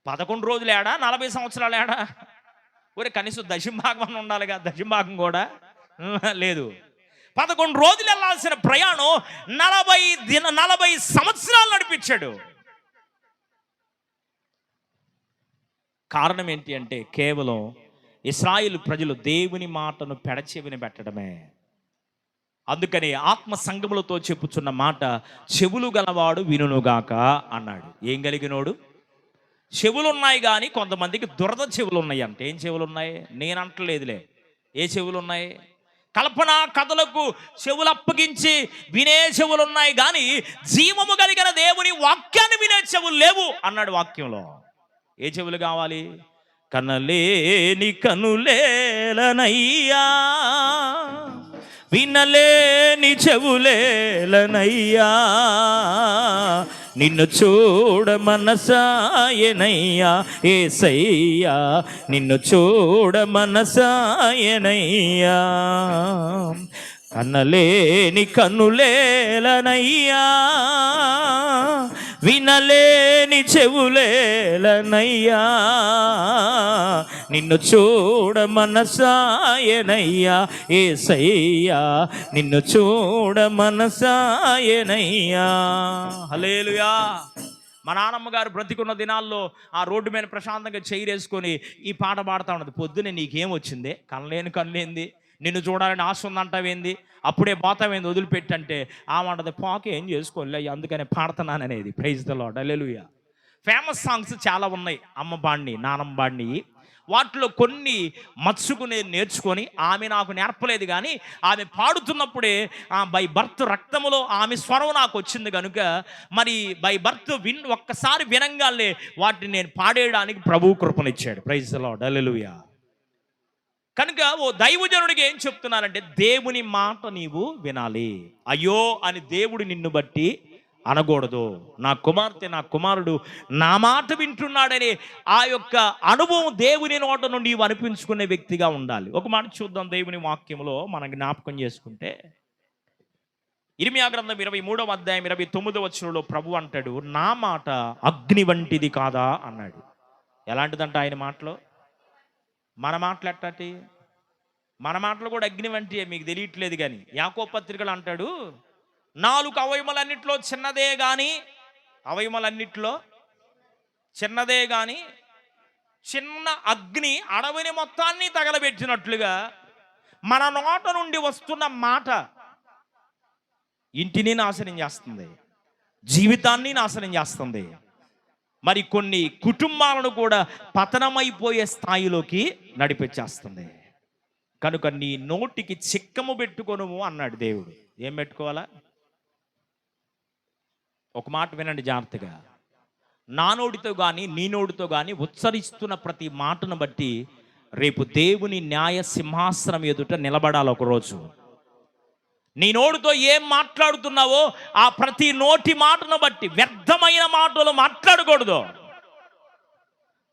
11 రోజులు ఏడా, 40 సంవత్సరాలు ఏడా? ఒరే కనీసం దశంభాగం ఉండాలిగా. దశంభాగం కూడా లేదు. 11 రోజులు వెళ్ళాల్సిన ప్రయాణం 40 సంవత్సరాలు నడిపించాడు. కారణం ఏంటి అంటే కేవలం ఇశ్రాయేలు ప్రజలు దేవుని మాటను పెడచెవిన పెట్టడమే. అందుకని ఆత్మ సంగములతో చెప్పుచున్న మాట, చెవులు గలవాడు వినుగాక అన్నాడు. ఏం కలిగినోడు? చెవులు ఉన్నాయి, కానీ కొంతమందికి దురద చెవులు ఉన్నాయి అంటే. ఏం చెవులు ఉన్నాయి? నేను అంటలేదులే. ఏ చెవులు ఉన్నాయి? కల్పన కథలకు చెవులు అప్పగించి వినే చెవులు ఉన్నాయి, కానీ జీవము కలిగిన దేవుని వాక్యాన్ని వినే చెవులు లేవు అన్నాడు వాక్యంలో. ఏ చెవులు కావాలి? కనలేని కనులేలనయ్యా, వినలేని చెవులేలనయ్యా, నిన్ను చూడ మనసాయనయ్యా యేసయ్యా, నిన్ను చూడ మనసాయనయ్యా. కనలేని కనులేలనయ్యా, వినలేని చెవులేలనయ్యా, నిన్ను చూడ మనసాయనయ్యా యేసయ్యా, నిన్ను చూడ మనసాయనయ్యా. హల్లెలూయా. మా నాన్నమ్మ గారు బ్రతికున్న దినాల్లో ఆ రోడ్డు మీద ప్రశాంతంగా చైరేసుకొని ఈ పాట పాడుతూ ఉన్నది. పొద్దునే నీకేం వచ్చింది? కనలేని కనులేంది, నిన్ను చూడాలని ఆశ ఉందంటావేంది, అప్పుడే పోతావేంది వదిలిపెట్టంటే ఆమంటది పోక ఏం చేసుకోలే, అందుకనే పాడుతున్నాను అనేది. Praise the lord, hallelujah. Famous songs చాలా ఉన్నాయి, అమ్మ బాడిని, నానమ్మ బాడిని. వాటిలో కొన్ని మత్సుకు నేను నేర్చుకొని, ఆమె నాకు నేర్పలేదు కానీ ఆమె పాడుతున్నప్పుడే బై బర్త్ రక్తములో ఆమె స్వరం నాకు వచ్చింది కనుక మరి బై బర్త్ ఒక్కసారి వినంగానే వాటిని నేను పాడేయడానికి ప్రభువు కృపనిచ్చాడు. Praise the lord, hallelujah. కనుక ఓ దైవజనుడికి ఏం చెప్తున్నానంటే దేవుని మాట నీవు వినాలి. అయ్యో అని దేవుడు నిన్ను బట్టి అనకూడదు. నా కుమార్తె, నా కుమారుడు నా మాట వింటున్నాడని ఆ యొక్క అనుభవం దేవుని నోట నుండి నీవు అనిపించుకునే వ్యక్తిగా ఉండాలి. ఒక మాట చూద్దాం దేవుని వాక్యంలో మనం జ్ఞాపకం చేసుకుంటే, ఇర్మీయా గ్రంథం 23వ అధ్యాయం 29వ వచనంలో ప్రభు అంటాడు, నా మాట అగ్ని వంటిది కాదా అన్నాడు. ఎలాంటిదంట ఆయన మాటలో? మన మాటలు ఎట్టటి? మన మాటలు కూడా అగ్ని వంటియే, మీకు తెలియట్లేదు. కానీ యాకోబు పత్రికలు అంటాడు, నాలుగు అవయములన్నిట్లో చిన్నదే గాని, అవయములన్నిట్లో చిన్నదే గాని చిన్న అగ్ని అడవిని మొత్తాన్ని తగలబెట్టినట్లుగా మన నోట నుండి వస్తున్న మాట ఇంటిని నాశనం చేస్తుంది, జీవితాన్ని నాశనం చేస్తుంది, మరి కొన్ని కుటుంబాలను కూడా పతనమైపోయే స్థాయిలోకి నడిపించేస్తుంది. కనుక నీ నోటికి చిక్కము పెట్టుకొను అన్నాడు దేవుడు. ఏం పెట్టుకోవాలా? ఒక మాట వినండి జాగ్రత్తగా. నా నోటితో కానీ నీ నోటితో కానీ ఉచ్చరిస్తున్న ప్రతి మాటను బట్టి రేపు దేవుని న్యాయ సింహాసనం ఎదుట నిలబడాలి ఒకరోజు. నీ నోటితో ఏం మాట్లాడుతున్నావో ఆ ప్రతి నోటి మాటను బట్టి వ్యర్థమైన మాటలు మాట్లాడకూడదు,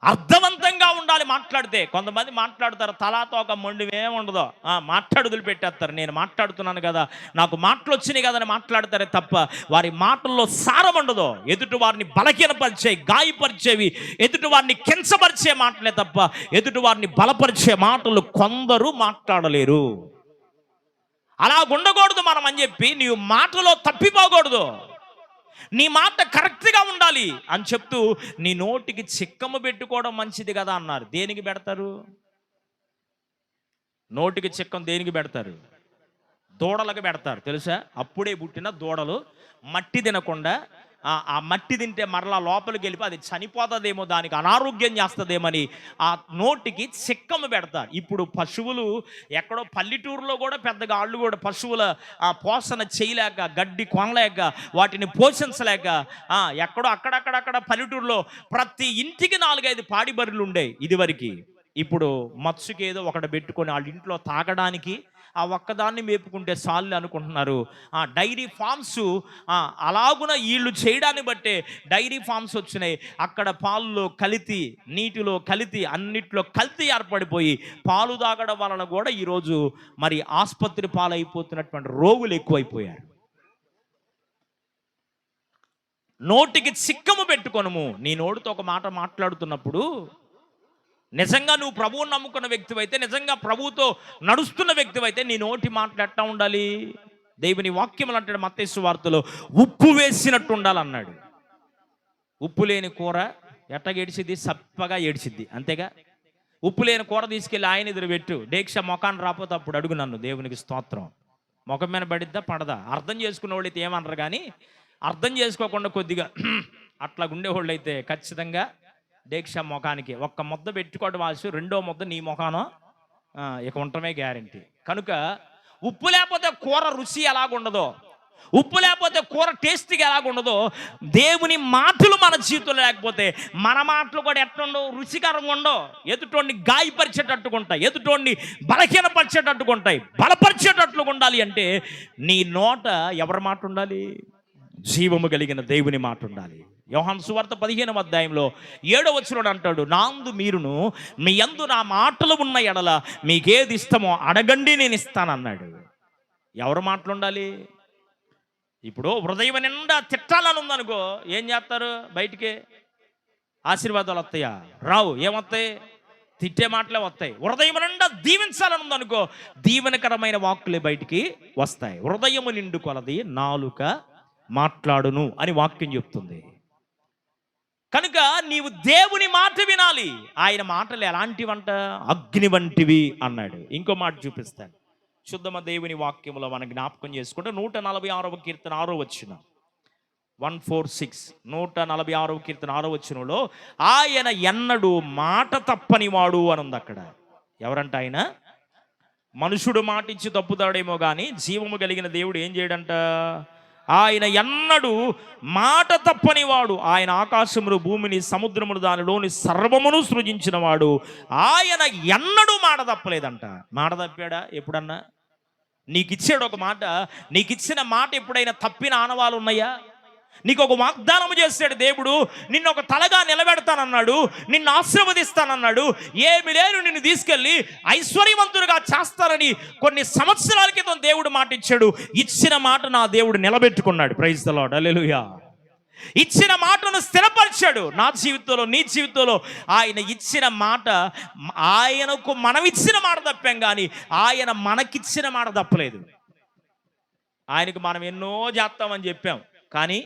అర్థవంతంగా ఉండాలి మాట్లాడితే. కొంతమంది మాట్లాడతారు తలాతో ఒక మొండివేం ఉండదో, మాట్లాడు వదిలిపెట్టేస్తారు. నేను మాట్లాడుతున్నాను కదా, నాకు మాటలు వచ్చినాయి కదా అని మాట్లాడతారే తప్ప వారి మాటల్లో సారం ఉండదు. ఎదుటి వారిని బలహీనపరిచే, గాయపరిచేవి, ఎదుటి వారిని కించపరిచే మాటలే తప్ప ఎదుటి వారిని బలపరిచే మాటలు కొందరు మాట్లాడలేరు. అలా ఉండకూడదు మనం అని చెప్పి నీవు మాటలో తప్పిపోకూడదు, నీ మాట కరెక్ట్గా ఉండాలి అని చెప్తూ నీ నోటికి చిక్కము పెట్టుకోవడం మంచిది కదా అన్నారు. దేనికి పెడతారు? నోటికి చిక్కం దేనికి పెడతారు? దూడలకు పెడతారు తెలుసా? అప్పుడే పుట్టిన దూడలు మట్టి తినకుండా, ఆ మట్టి తింటే మరలా లోపలికి వెళ్ళిపోయి అది చనిపోతుందేమో, దానికి అనారోగ్యం చేస్తుందేమని ఆ నోటికి చిక్కము పెడతారు. ఇప్పుడు పశువులు ఎక్కడో పల్లెటూరులో కూడా పెద్దగా వాళ్ళు కూడా పశువుల పోషణ చేయలేక, గడ్డి కొనలేక, వాటిని పోషించలేక ఎక్కడో అక్కడక్కడ పల్లెటూరులో ప్రతి ఇంటికి 4-5 పాడి బర్రెలు ఉండేవి ఇదివరకు. ఇప్పుడు మత్స్సుకి ఏదో ఒకటి పెట్టుకొని వాళ్ళ ఇంట్లో తాగడానికి ఆ ఒక్కదాన్ని మేపుకుంటే చాలు అనుకుంటున్నారు. డైరీ ఫార్మ్స్ అలాగున వీళ్ళు చేయడాన్ని బట్టే డైరీ ఫార్మ్స్ వచ్చినాయి. అక్కడ పాలలో కల్తీ, నీటిలో కల్తీ, అన్నిట్లో కల్తీ ఏర్పడిపోయి పాలు తాగడం వలన కూడా ఈరోజు మరి ఆసుపత్రి పాలైపోతున్నటువంటి రోగులు ఎక్కువైపోయారు. నోటికి చిక్కము పెట్టుకొనుము. నీ నోటితో ఒక మాట మాట్లాడుతున్నప్పుడు నిజంగా నువ్వు ప్రభువుని నమ్ముకున్న వ్యక్తివైతే, నిజంగా ప్రభువుతో నడుస్తున్న వ్యక్తివైతే నీ నోటి మాటలు ఎట్లా ఉండాలి? దేవుని వాక్యములు అంటాడు మత్తయి సువార్తలో, ఉప్పు వేసినట్టు ఉండాలన్నాడు. ఉప్పు లేని కూర ఎట్టగా ఏడిచిద్ది? సప్పగా ఏడిచిద్ది, అంతేగా. ఉప్పు లేని కూర తీసుకెళ్ళి ఆయన ఎదురు పెట్టు, డేక్ష మొఖాన్ని రాకపోతే అప్పుడు అడుగు నన్ను. దేవునికి స్తోత్రం. ముఖం మీద పడిద్దా పడదా? అర్థం చేసుకునే వాళ్ళు అయితే ఏమనరు, కానీ అర్థం చేసుకోకుండా కొద్దిగా అట్లా ఉండేవాళ్ళు అయితే ఖచ్చితంగా డేక్ష ముఖానికి ఒక్క ముద్ద పెట్టుకోవడం వాల్సి, రెండో ముద్ద నీ ముఖానో ఇక ఉండటమే గ్యారంటీ. కనుక ఉప్పు లేకపోతే కూర రుచి ఎలాగుండదో, ఉప్పు లేకపోతే కూర టేస్ట్గా ఎలాగుండదో, దేవుని మాటలు మన జీవితంలో లేకపోతే మన మాటలు కూడా ఎట్లుండవు, రుచికరంగా ఉండవు. ఎదుటోడిని గాయపరిచేటట్టుగా ఉంటాయి, ఎదుటోడిని బలహీనపరిచేటట్టుగా ఉంటాయి. బలపరిచేటట్లుగా ఉండాలి అంటే నీ నోట ఎవరి మాట ఉండాలి? జీవము కలిగిన దేవుని మాట ఉండాలి. యోహాను సువార్త 15వ అధ్యాయంలో 7వ వచనంలో అంటాడు, నాందు మీరును మీ యందు నా మాటలు ఉన్న ఎడల మీకేది ఇష్టమో అడగండి నేను ఇస్తానన్నాడు. ఎవరు మాటలు ఉండాలి? ఇప్పుడు హృదయం నిండా తిట్టాలని ఉందనుకో, ఏం చేస్తారు? బయటికి ఆశీర్వాదాలు వస్తాయా? రావు. ఏమొస్తాయి? తిట్టే మాటలే వస్తాయి. హృదయం నిండా దీవించాలని ఉందనుకో, దీవెనకరమైన వాక్కులే బయటికి వస్తాయి. హృదయము నిండు కొలది నాలుక మాట్లాడును అని వాక్యం చెప్తుంది. కనుక నీవు దేవుని మాట వినాలి. ఆయన మాటలు ఎలాంటివంట? అగ్ని వంటివి అన్నాడు. ఇంకో మాట చూపిస్తాను, శుద్ధమ దేవుని వాక్యములో మనం జ్ఞాపకం చేసుకుంటే 146వ కీర్తన 6వ వచనం, 146 146వ కీర్తన 6వ వచనంలో ఆయన ఎన్నడూ మాట తప్పనివాడు అని ఉంది అక్కడ. ఎవరంట ఆయన? మనుషుడు మాట ఇచ్చి తప్పుతాడేమో కానీ జీవము కలిగిన దేవుడు ఏం చేయడంట? ఆయన ఎన్నడూ మాట తప్పనివాడు. ఆయన ఆకాశమును భూమిని సముద్రమును దానిలోని సర్వమును సృజించిన వాడు. ఆయన ఎన్నడూ మాట తప్పలేదంట. మాట తప్పాడా ఎప్పుడన్నా? నీకు ఇచ్చాడు ఒక మాట, నీకు ఇచ్చిన మాట ఎప్పుడైనా తప్పిన ఆనవాలు ఉన్నాయా? నీకు ఒక వాగ్దానం చేశాడు దేవుడు. నిన్ను ఒక తలగా నిలబెడతానన్నాడు, నిన్ను ఆశీర్వదిస్తానన్నాడు, ఏమి లేరు నిన్ను తీసుకెళ్ళి ఐశ్వర్యవంతులుగా చేస్తానని కొన్ని సంవత్సరాల క్రితం దేవుడు మాట ఇచ్చాడు. ఇచ్చిన మాట నా దేవుడు నిలబెట్టుకున్నాడు. ప్రైజ్ ది లార్డ్, హల్లెలూయా. ఇచ్చిన మాటను స్థిరపరిచాడు. నా జీవితంలో, నీ జీవితంలో ఆయన ఇచ్చిన మాట, ఆయనకు మనం ఇచ్చిన మాట తప్పాం కానీ ఆయన మనకిచ్చిన మాట తప్పలేదు. ఆయనకు మనం ఎన్నో చేస్తామని చెప్పాం, కానీ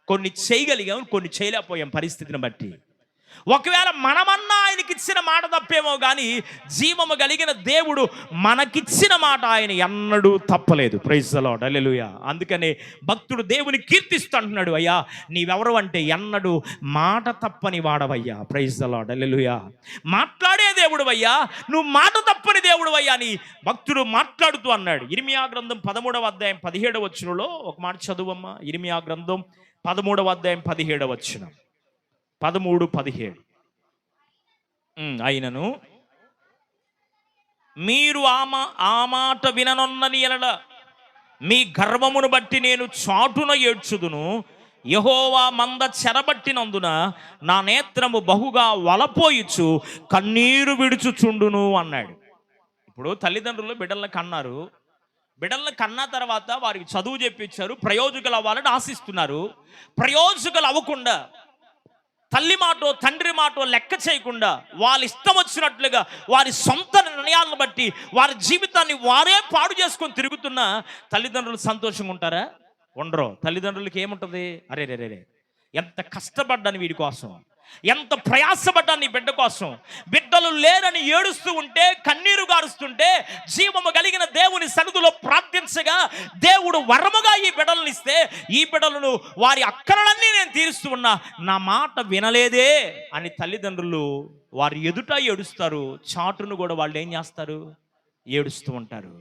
కొన్ని చేయగలిగాం, కొన్ని చేయలేకపోయాం పరిస్థితిని బట్టి. ఒకవేళ మనమన్నా ఆయనకి ఇచ్చిన మాట తప్పేమో కానీ జీవము కలిగిన దేవుడు మనకిచ్చిన మాట ఆయన ఎన్నడూ తప్పలేదు. ప్రైజ్ ది లార్డ్, హల్లెలూయా. అందుకనే భక్తుడు దేవుని కీర్తిస్తూ అంటున్నాడు, అయ్యా నీవెవరు అంటే ఎన్నడూ మాట తప్పని వాడవయ్యా. ప్రైజ్ ది లార్డ్, హల్లెలూయా. మాట్లాడే దేవుడు అయ్యా, నువ్వు మాట తప్పని దేవుడు అయ్యా అని భక్తుడు మాట్లాడుతూ అన్నాడు. ఇర్మియా గ్రంథం 13వ అధ్యాయం 17వ వచనంలో ఒక మాట చదువమ్మా. ఇర్మియా గ్రంథం 13వ అధ్యాయం 17వ వచనం, 13-17. అయినను మీరు ఆ మాట విననొన్నని ఎడల మీ గర్వమును బట్టి నేను చాటున ఏడ్చుదును. యెహోవా మంద చెరబట్టినందున నా నేత్రము బహుగా వలపోయిచు కన్నీరు విడుచుచుండును అన్నాడు. ఇప్పుడు తల్లిదండ్రులు బిడ్డలను కన్నారు. బిడ్డలను కన్నా తర్వాత వారికి చదువు చెప్పించారు, ప్రయోజకులు అవ్వాలని ఆశిస్తున్నారు. ప్రయోజకులు అవ్వకుండా, తల్లి మాటో తండ్రి మాటో లెక్క చేయకుండా వాళ్ళ ఇష్టం వచ్చినట్లుగా వారి సొంత నిర్ణయాలను బట్టి వారి జీవితాన్ని వారే పాడు చేసుకొని తిరుగుతున్న తల్లిదండ్రులు సంతోషంగా ఉంటారా? ఉండరు. తల్లిదండ్రులకి ఏముంటుంది? అరే రే రే, ఎంత కష్టపడ్డాను వీడి కోసం, ఎంత ప్రయాసపడ్డాను నీ బిడ్డ కోసం. బిడ్డలు లేరని ఏడుస్తూ ఉంటే, కన్నీరు గారుస్తుంటే, జీవము కలిగిన దేవుని సన్నిధిలో ప్రార్థించగా దేవుడు వరముగా ఈ బిడ్డలను ఇస్తే, ఈ బిడ్డలను వారి అక్కరలన్నీ నేను తీరుస్తూ ఉన్నా, నా మాట వినలేదే అని తల్లిదండ్రులు వారి ఎదుట ఏడుస్తారు. చాటును కూడా వాళ్ళు ఏం చేస్తారు? ఏడుస్తూ ఉంటారు.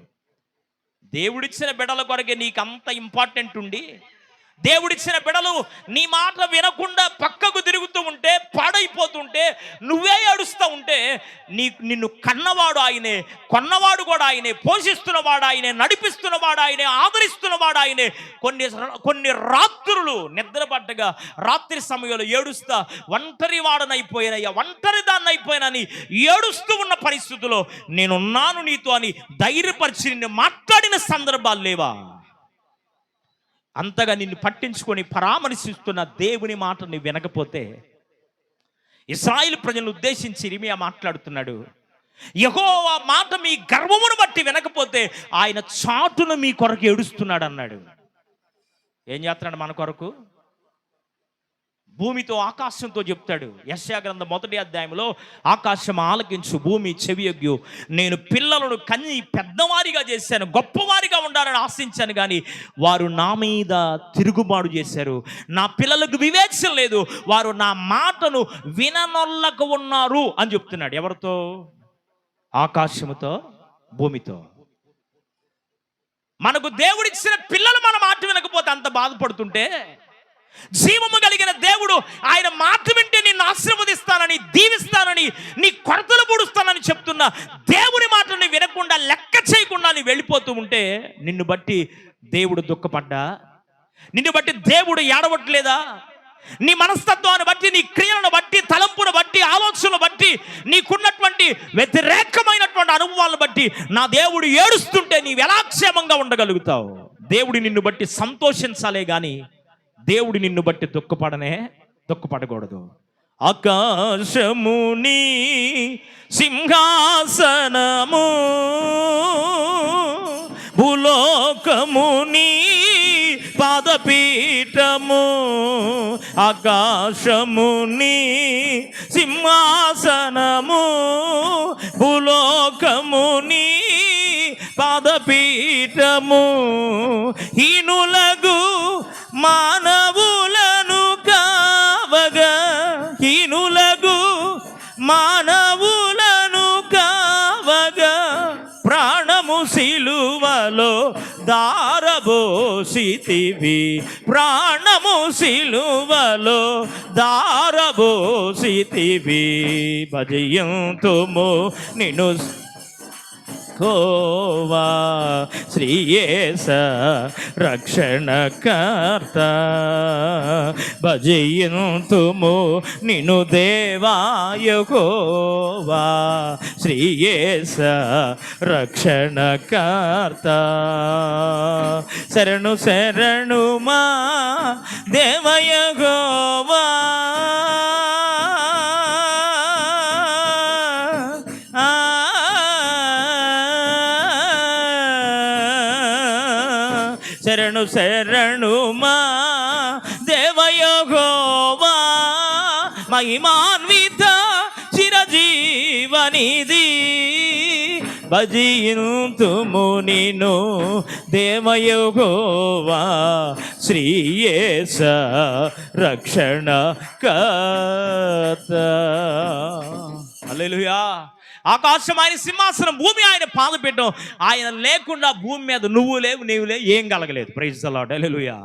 దేవుడిచ్చిన బిడ్డల కొరకే నీకు అంత ఇంపార్టెంట్ ఉండి, దేవుడిచ్చిన బిడ్డలు నీ మాట వినకుండా పక్కకు తిరుగుతూ ఉంటే, పాడైపోతుంటే, నువ్వే ఏడుస్తూ ఉంటే, నిన్ను కన్నవాడు ఆయనే, కొన్నవాడు కూడా ఆయనే, పోషిస్తున్నవాడు ఆయనే, నడిపిస్తున్నవాడు ఆయనే, ఆదరిస్తున్నవాడు ఆయనే. కొన్ని రాత్రులు నిద్రపట్టగా రాత్రి సమయంలో ఏడుస్తా ఒంటరి వాడనైపోయినయ్యా, ఒంటరి దాన్ని అయిపోయినని ఏడుస్తూ ఉన్న పరిస్థితుల్లో నేనున్నాను నీతో అని ధైర్యపరిచి నిన్ను మాట్లాడిన సందర్భాలు లేవా? అంతగా నిన్ను పట్టించుకొని పరామర్శిస్తున్న దేవుని మాటని వినకపోతే, ఇశ్రాయేలు ప్రజలను ఉద్దేశించి ఇర్మియా మాట్లాడుతున్నాడు. యెహోవా మాట మీ గర్వమును బట్టి వినకపోతే ఆయన చాటును మీ కొరకు ఏడుస్తున్నాడు అన్నాడు. ఏం చేస్తున్నాడు మన కొరకు? భూమితో ఆకాశంతో చెప్తాడు. యెషయా గ్రంథం 1వ అధ్యాయంలో, ఆకాశం ఆలకించు, భూమి చెవియొగ్గు, నేను పిల్లలను కన్ని పెద్దవారిగా చేశాను, గొప్పవారిగా ఉండాలని ఆశించాను, కానీ వారు నా మీద తిరుగుబాటు చేశారు. నా పిల్లలకు వివేచన లేదు, వారు నా మాటను విననొల్లకు ఉన్నారు అని చెప్తున్నాడు. ఎవరితో? ఆకాశముతో, భూమితో. మనకు దేవుడిచ్చిన పిల్లలు మన మాట వినకపోతే అంత బాధపడుతుంటే, జీవము కలిగిన దేవుడు ఆయన మాట వింటే నిన్ను ఆశీర్వదిస్తానని, దీవిస్తానని, నీ కొరతలు పూడుస్తానని చెప్తున్న దేవుని మాటని వినకుండా, లెక్క చేయకుండా నీ వెళ్ళిపోతూ ఉంటే, నిన్ను బట్టి దేవుడు దుఃఖపడ్డా? నిన్ను బట్టి దేవుడు ఏడవట్లేదా? నీ మనస్తత్వాన్ని బట్టి, నీ క్రియలను బట్టి, తలంపును బట్టి, ఆలోచనలు బట్టి, నీకున్నటువంటి వ్యతిరేకమైనటువంటి అనుభవాలను బట్టి నా దేవుడు ఏడుస్తుంటే నీవు ఎలా క్షేమంగా ఉండగలుగుతావు? దేవుడు నిన్ను బట్టి సంతోషించాలే కానీ దేవుడు నిన్ను బట్టి దుఃఖపడకూడదు. ఆకాశముని సింహాసనము, భూలోకముని పాదపీఠము. ఆకాశముని సింహాసనము, భూలోకముని పాదపీఠము. హీనులగు మానవులను కావగా, హీనులగు మానవులను కావగా, ప్రాణము సిలువలో దారబోసితివి, ప్రాణము సిలువలో దారబోసితివి. భజయంతుము నిన్ను యెహోవా శ్రీయేస రక్షణకర్త భజయంతుము నిన్ను దేవా యెహోవా శ్రీయేస రక్షణకర్త శరణు శరణు మా దేవ యెహోవా శరణు శరణు మా దేవ యెహోవా మహిమాన్విత చిరజీవనిధి భజింతుము నిన్ను దేవ యెహోవా శ్రీయేస రక్షణకర్త. హల్లెలూయా. ఆకాశం ఆయన సింహాసనం, భూమి ఆయన పాదపీఠం. ఆయన లేకుండా భూమి మీద నువ్వు లేవు, నీవు లేవు, ఏం కలగలేదు. Praise the lord. హల్లెలూయా.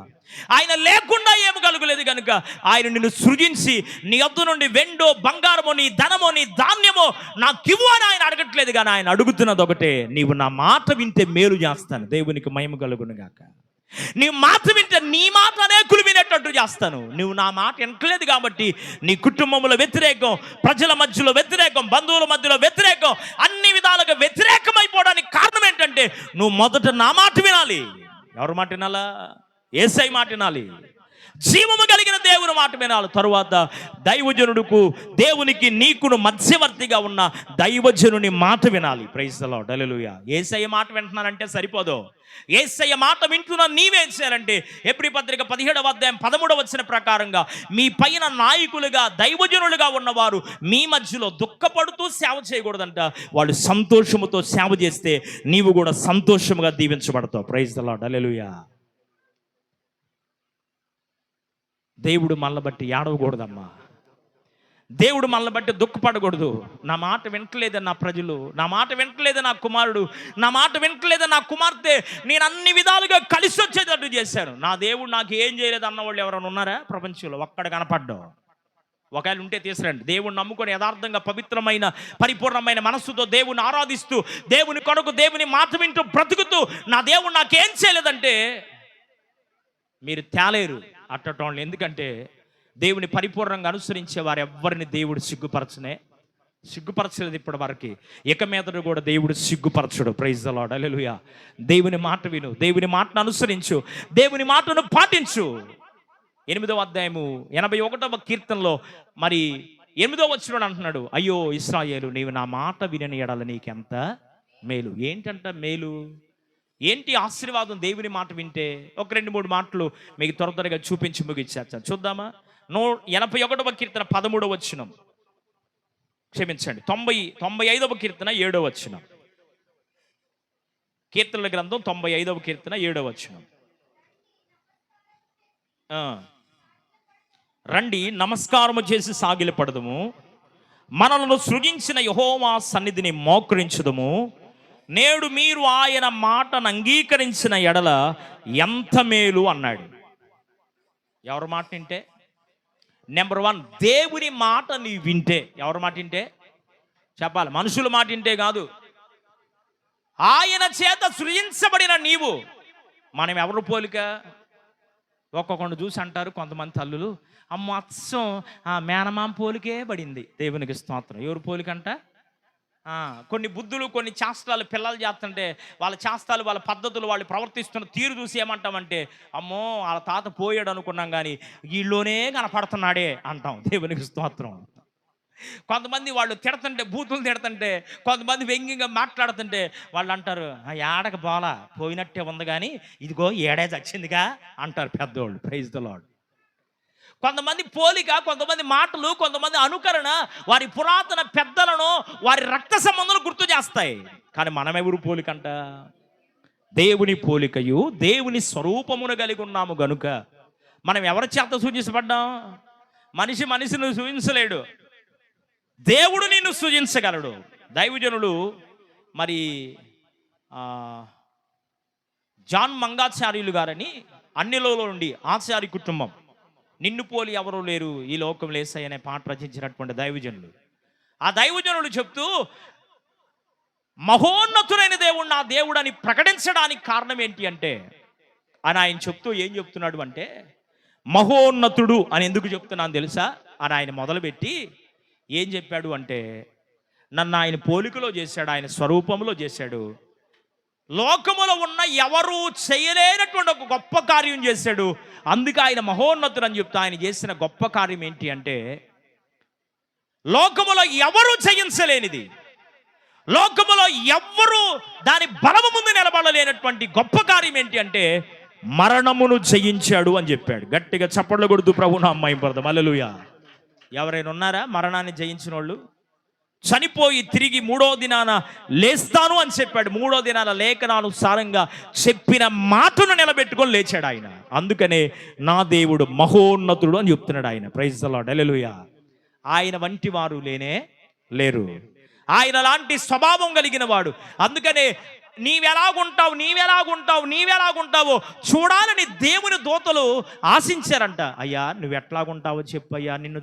ఆయన లేకుండా ఏమి కలుగలేదు కనుక ఆయన నిన్ను సృజించి నీ వద్ద నుండి వెండో బంగారమో నీ ధనమో నీ ధాన్యమో నాకివ్వు అని ఆయన అడగట్లేదు. కానీ ఆయన అడుగుతున్నది ఒకటే, నీవు నా మాట వింటే మేలు చేస్తాను. దేవునికి మహిమ కలుగును గాక. నీ మాట వింటే నీ మాట అనేకులు వినేటట్టు చేస్తాను. నువ్వు నా మాట వినట్లేదు కాబట్టి నీ కుటుంబంలో వ్యతిరేకం, ప్రజల మధ్యలో వ్యతిరేకం, బంధువుల మధ్యలో వ్యతిరేకం, అన్ని విధాలుగా వ్యతిరేకమైపోవడానికి కారణం ఏంటంటే నువ్వు మొదట నా మాట వినాలి. ఎవరి మాట వినాలా? యేసయ్య మాట వినాలి. జీవము కలిగిన దేవుని మాట వినాలి. తరువాత దైవజనుడుకు దేవునికి నీకును మధ్యవర్తిగా ఉన్న దైవజనుని మాట వినాలి. Praise the lord. Hallelujah. Yesayya మాట వింటున్నానంటే సరిపోదు. యేసయ్య మాట వింటున్నా నీవేం చేయాలంటే హెబ్రీ పత్రిక 17వ అధ్యాయం 13వ వచనం ప్రకారంగా మీ పైన నాయకులుగా దైవజనులుగా ఉన్నవారు మీ మధ్యలో దుఃఖపడుతూ సేవ చేయకూడదంట. వాళ్ళు సంతోషముతో సేవ చేస్తే నీవు కూడా సంతోషముగా దీవించబడతావు. Praise the lord. హల్లెలూయా. దేవుడు మనల్ని బట్టి ఏడవకూడదమ్మా. దేవుడు మనల్ని బట్టి దుఃఖపడకూడదు. నా మాట వింటలేదు నా ప్రజలు, నా మాట వింటలేదు నా కుమారుడు, నా మాట వింటలేదు నా కుమార్తె, నేను అన్ని విధాలుగా కలిసి వచ్చేటట్టు చేశాను. నా దేవుడు నాకు ఏం చేయలేదు అన్నవాళ్ళు ఎవరైనా ఉన్నారా ప్రపంచంలో? ఒక్కడ కనపడ్డాం. ఒకవేళ ఉంటే తీసుకురండి. దేవుని నమ్ముకొని యథార్థంగా పవిత్రమైన పరిపూర్ణమైన మనస్సుతో దేవుని ఆరాధిస్తూ దేవుని కొరకు దేవుని మాట వింటూ బ్రతుకుతూ నా దేవుడు నాకేం చేయలేదంటే మీరు తేలేరు అట్టటోళ్ళు. ఎందుకంటే దేవుని పరిపూర్ణంగా అనుసరించే వారు ఎవ్వరిని దేవుడు సిగ్గుపరచలేదు ఇప్పటి వరకు. ఇక మీదట కూడా దేవుడు సిగ్గుపరచడు. Praise the lord. హల్లెలూయా. దేవుని మాట విను, దేవుని మాటను అనుసరించు, దేవుని మాటను పాటించు. 8వ అధ్యాయము 81వ కీర్తనలో మరి 8వ వచనం అంటున్నాడు, అయ్యో ఇశ్రాయేలు, నీవు నా మాట వినని ఎడల నీకెంత మేలు. ఏంటంట మేలు? ఏంటి ఆశీర్వాదం దేవుని మాట వింటే? ఒక 2-3 మాటలు మీకు త్వరగా చూపించి ముగించేస్తాను. చూద్దామా? 81వ కీర్తన 13వ వచనం, క్షమించండి 95వ కీర్తన 7వ వచనం. కీర్తనల గ్రంథం 95వ కీర్తన 7వ వచనం. రండి నమస్కారము చేసి సాగిలపడదుము, మనలను సృజించిన యెహోవా సన్నిధిని మోకరించుదుము. నేడు మీరు ఆయన మాటను అంగీకరించిన ఎడల ఎంత మేలు అన్నాడు. ఎవరి మాట వింటే? నెంబర్ 1, దేవుని మాట నీ వింటే. ఎవరి మాట వింటే చెప్పాలి? మనుషుల మాట వింటే కాదు. ఆయన చేత సృజించబడిన నీవు. మనం ఎవరు పోలిక? ఒక్కొక్కడు చూసి అంటారు కొంతమంది తల్లులు, అమ్మ అచ్చం ఆ మేనమామ పోలికే పడింది. దేవునికి స్తోత్రం. ఎవరు పోలికంట? కొన్ని బుద్ధులు, కొన్ని శాస్త్రాలు పిల్లలు చేస్తుంటే వాళ్ళ శాస్త్రాలు, వాళ్ళ పద్ధతులు, వాళ్ళు ప్రవర్తిస్తున్న తీరు చూసి ఏమంటామంటే, అమ్మో వాళ్ళ తాత పోయాడు అనుకున్నాం కానీ వీళ్ళలోనే కనపడుతున్నాడే అంటాం. దేవునికి స్తోత్రం. కొంతమంది వాళ్ళు తిడుతుంటే, బూతులు తిడుతుంటే, కొంతమంది వ్యంగ్యంగా మాట్లాడుతుంటే వాళ్ళు అంటారు, ఏడక పోలా పోయినట్టే ఉంది కానీ ఇదిగో ఏడే చచ్చిందిగా అంటారు పెద్దోళ్ళు. Praise the lord. కొంతమంది పోలిక, కొంతమంది మాటలు, కొంతమంది అనుకరణ వారి పురాతన పెద్దలను, వారి రక్త సంబంధాలు గుర్తు చేస్తాయి. కానీ మనమెవరు పోలికంట? దేవుని పోలికయు దేవుని స్వరూపమును కలిగి ఉన్నాము గనుక మనం ఎవరి చేత సూచించబడ్డాం? మనిషిని సూచించలేడు, దేవుడు నిన్ను సూచించగలడు. దైవజనులు మరి జాన్ మంగాచార్యులు గారని అన్నిలో నుండి ఆచార్య కుటుంబం, నిన్ను పోలి ఎవరూ లేరు ఈ లోకంలో యేసయ్య అనే పాట రచించినటువంటి దైవజనులు. ఆ దైవజనులు చెప్తూ మహోన్నతుడైన దేవుడు నా దేవుడు అని ప్రకటించడానికి కారణం ఏంటి అంటే అని ఆయన చెప్తూ ఏం చెప్తున్నాడు అంటే, మహోన్నతుడు అని ఎందుకు చెప్తున్నాను తెలుసా అని ఆయన మొదలుపెట్టి ఏం చెప్పాడు అంటే, నన్ను ఆయన పోలికలో చేశాడు, ఆయన స్వరూపంలో చేశాడు, లోకములో ఉన్న ఎవరు చేయలేనటువంటి ఒక గొప్ప కార్యం చేశాడు, అందుకే ఆయన మహోన్నతుడు అని చెప్తా. ఆయన చేసిన గొప్ప కార్యం ఏంటి అంటే, లోకములో ఎవరు జయించలేనిది, లోకములో ఎవ్వరు దాని బలము ముందు నిలబడలేనటువంటి గొప్ప కార్యం ఏంటి అంటే మరణమును జయించాడు అని చెప్పాడు. గట్టిగా చప్పట్లు కొడుతూ ప్రభువును మహిమపడదాం. హల్లెలూయా. ఎవరైనా ఉన్నారా మరణాన్ని జయించిన వాళ్ళు? చనిపోయి తిరిగి మూడో దినాన లేస్తాను అని చెప్పాడు. మూడో దినాన లేఖనానుసారంగా చెప్పిన మాటను నిలబెట్టుకొని లేచాడు ఆయన. అందుకనే నా దేవుడు మహోన్నతుడు అని చెప్తున్నాడు ఆయన. Praise the lord. హల్లెలూయా. ఆయన వంటి వారు లేనే లేరు. ఆయన లాంటి స్వభావం కలిగిన వాడు. అందుకనే నీవెలాగుంటావో చూడాలని దేవుని దూతలు ఆశించారంట. అయ్యా నువ్వు ఎట్లాగుంటావో చెప్పయ్యా, నిన్ను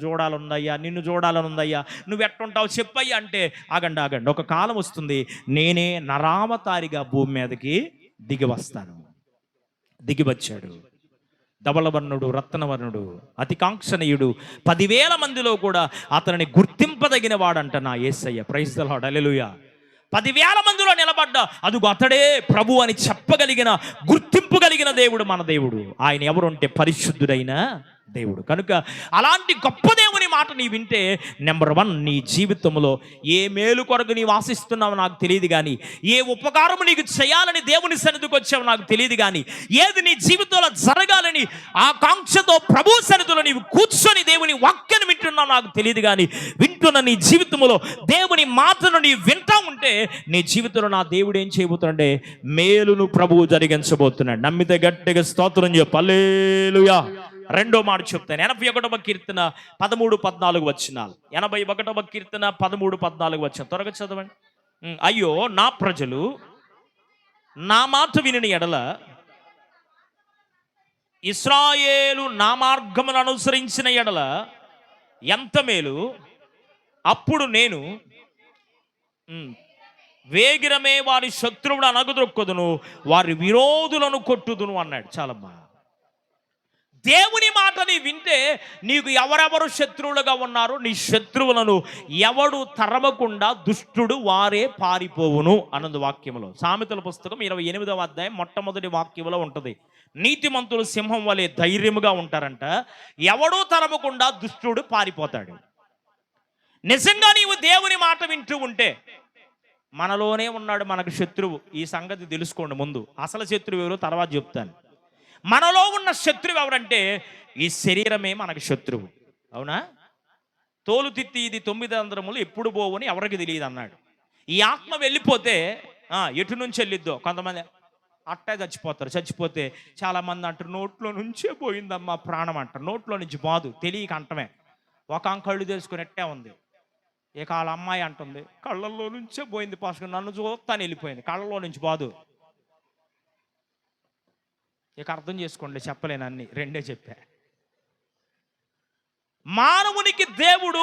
చూడాలనుందయ్యా, నువ్వు ఎట్లుంటావో చెప్పయ్యా అంటే, ఆగండి, ఒక కాలం వస్తుంది, నేనే నరావతారిగా భూమి మీదకి దిగి వస్తాను. దిగి వచ్చాడు. ధవళవర్ణుడు, రత్నవర్ణుడు, అతి కాంక్షణీయుడు, 10,000 మందిలో కూడా అతనిని గుర్తింపదగిన వాడంట నా Yesayya. Praise the lord. Hallelujah. 10,000 మందిలో నిలబడ్డ అదుగో అతడే ప్రభు అని చెప్పగలిగిన, గుర్తింపు కలిగిన దేవుడు మన దేవుడు. ఆయన ఎవరుంటే పరిశుద్ధుడైన దేవుడు. కనుక అలాంటి గొప్ప దేవుని మాట నీ వింటే, నెంబర్ 1, నీ జీవితంలో ఏ మేలు కొరకు నీవు ఆశిస్తున్నావు నాకు తెలియదు, కానీ ఏ ఉపకారము నీకు చేయాలని దేవుని సన్నిధికి వచ్చావు నాకు తెలియదు, కానీ ఏది నీ జీవితంలో జరగాలని ఆకాంక్షతో ప్రభు సన్నిధిలో నీవు కూర్చొని దేవుని వాక్యాన్ని వింటున్నావు నాకు తెలియదు, కానీ వింటున్న నీ జీవితంలో దేవుని మాటను నీ వింటా ఉంటే నీ జీవితంలో నా దేవుడు ఏం చేయబోతున్నాడంటే మేలును ప్రభువు జరిగించబోతున్నాడు. నమ్మితే గట్టిగా స్తోత్రం చెప్పు. హల్లెలూయా. రెండో మాట చెప్తాను. 81వ కీర్తన 13-14 వచనాలు. 81వ కీర్తన 13-14 వచనం త్వరగా చదవండి. అయ్యో నా ప్రజలు నా మాట వినిన ఎడల, ఇశ్రాయేలు నా మార్గమును అనుసరించిన ఎడల ఎంత మేలు, అప్పుడు నేను వేగిరమే వారి శత్రువుడు అనగదొక్కుదును, వారి విరోధులను కొట్టుదును అన్నాడు. చాలమ్మా. దేవుని మాటని వింటే నీకు ఎవరెవరు శత్రువులుగా ఉన్నారు, నీ శత్రువులను ఎవడు తరమకుండా దుష్టుడు వారే పారిపోవును అన్నది వాక్యంలో. సామెతల పుస్తకం 28వ అధ్యాయం మొట్టమొదటి వాక్యంలో ఉంటుంది. నీతిమంతులు సింహం వలె ధైర్యముగా ఉంటారంట, ఎవడూ తరమకుండా దుష్టుడు పారిపోతాడు. నిజంగా నీవు దేవుని మాట వింటూ ఉంటే, మనలోనే ఉన్నాడు మనకు శత్రువు. ఈ సంగతి తెలుసుకోండి ముందు. అసలు శత్రువు ఎవరో తర్వాత చెప్తాను. మనలో ఉన్న శత్రువు ఎవరంటే ఈ శరీరమే మనకు శత్రువు. అవునా? తోలు తిత్తి ఇది 9 రంధ్రములు ఎప్పుడు పోవని ఎవరికి తెలియదు అన్నాడు. ఈ ఆత్మ వెళ్ళిపోతే ఎటు నుంచి వెళ్ళిద్దో. కొంతమంది అట్టే చచ్చిపోతే చాలామంది అంటారు నోట్లో నుంచే పోయిందమ్మా ప్రాణం అంటారు. నోట్లో నుంచి బాదు, తెలియక అంటమే. ఒక కళ్ళు తెలుసుకున్నట్టే ఉంది. ఇక వాళ్ళ అమ్మాయి అంటుంది కళ్ళల్లో నుంచే పోయింది పాస్టర్, నన్ను చూస్తాను వెళ్ళిపోయింది, కళ్ళలో నుంచి బాదు. ఇక అర్థం చేసుకోండి, చెప్పలేను అన్ని, రెండే చెప్పా. మానవునికి దేవుడు